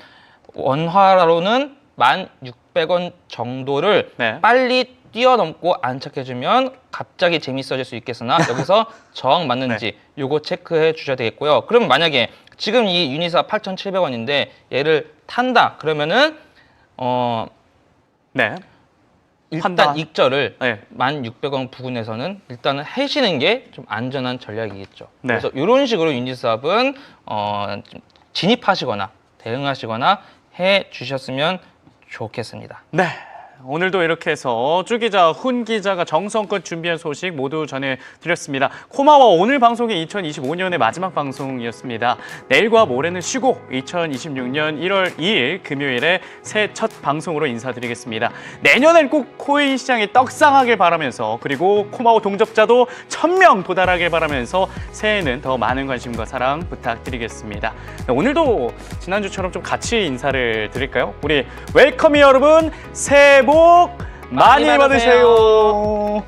원화로는 1,600원 정도를 네. 빨리 뛰어넘고 안착해주면 갑자기 재밌어질 수 있겠으나 여기서 저항 맞는지 요거 체크해 주셔야 되겠고요. 그러면 만약에 지금 이 유니스왑 8,700원인데 얘를 탄다 그러면은 네. 일단 판단. 익절을 네. 1,600원 부근에서는 일단은 하시는 게 좀 안전한 전략이겠죠. 네. 그래서 이런 식으로 유니스왑은 좀 진입하시거나 대응하시거나 해 주셨으면 좋겠습니다. 네. 오늘도 이렇게 해서 쭈 기자, 훈 기자가 정성껏 준비한 소식 모두 전해드렸습니다. 코마와 오늘 방송이 2025년의 마지막 방송이었습니다. 내일과 모레는 쉬고 2026년 1월 2일 금요일에 새 첫 방송으로 인사드리겠습니다. 내년엔 꼭 코인 시장이 떡상하길 바라면서 그리고 코마오 동접자도 1,000명 도달하길 바라면서 새해에는 더 많은 관심과 사랑 부탁드리겠습니다. 네, 오늘도 지난주처럼 좀 같이 인사를 드릴까요? 우리 웰컴이 여러분 새해 복 많이 받으세요.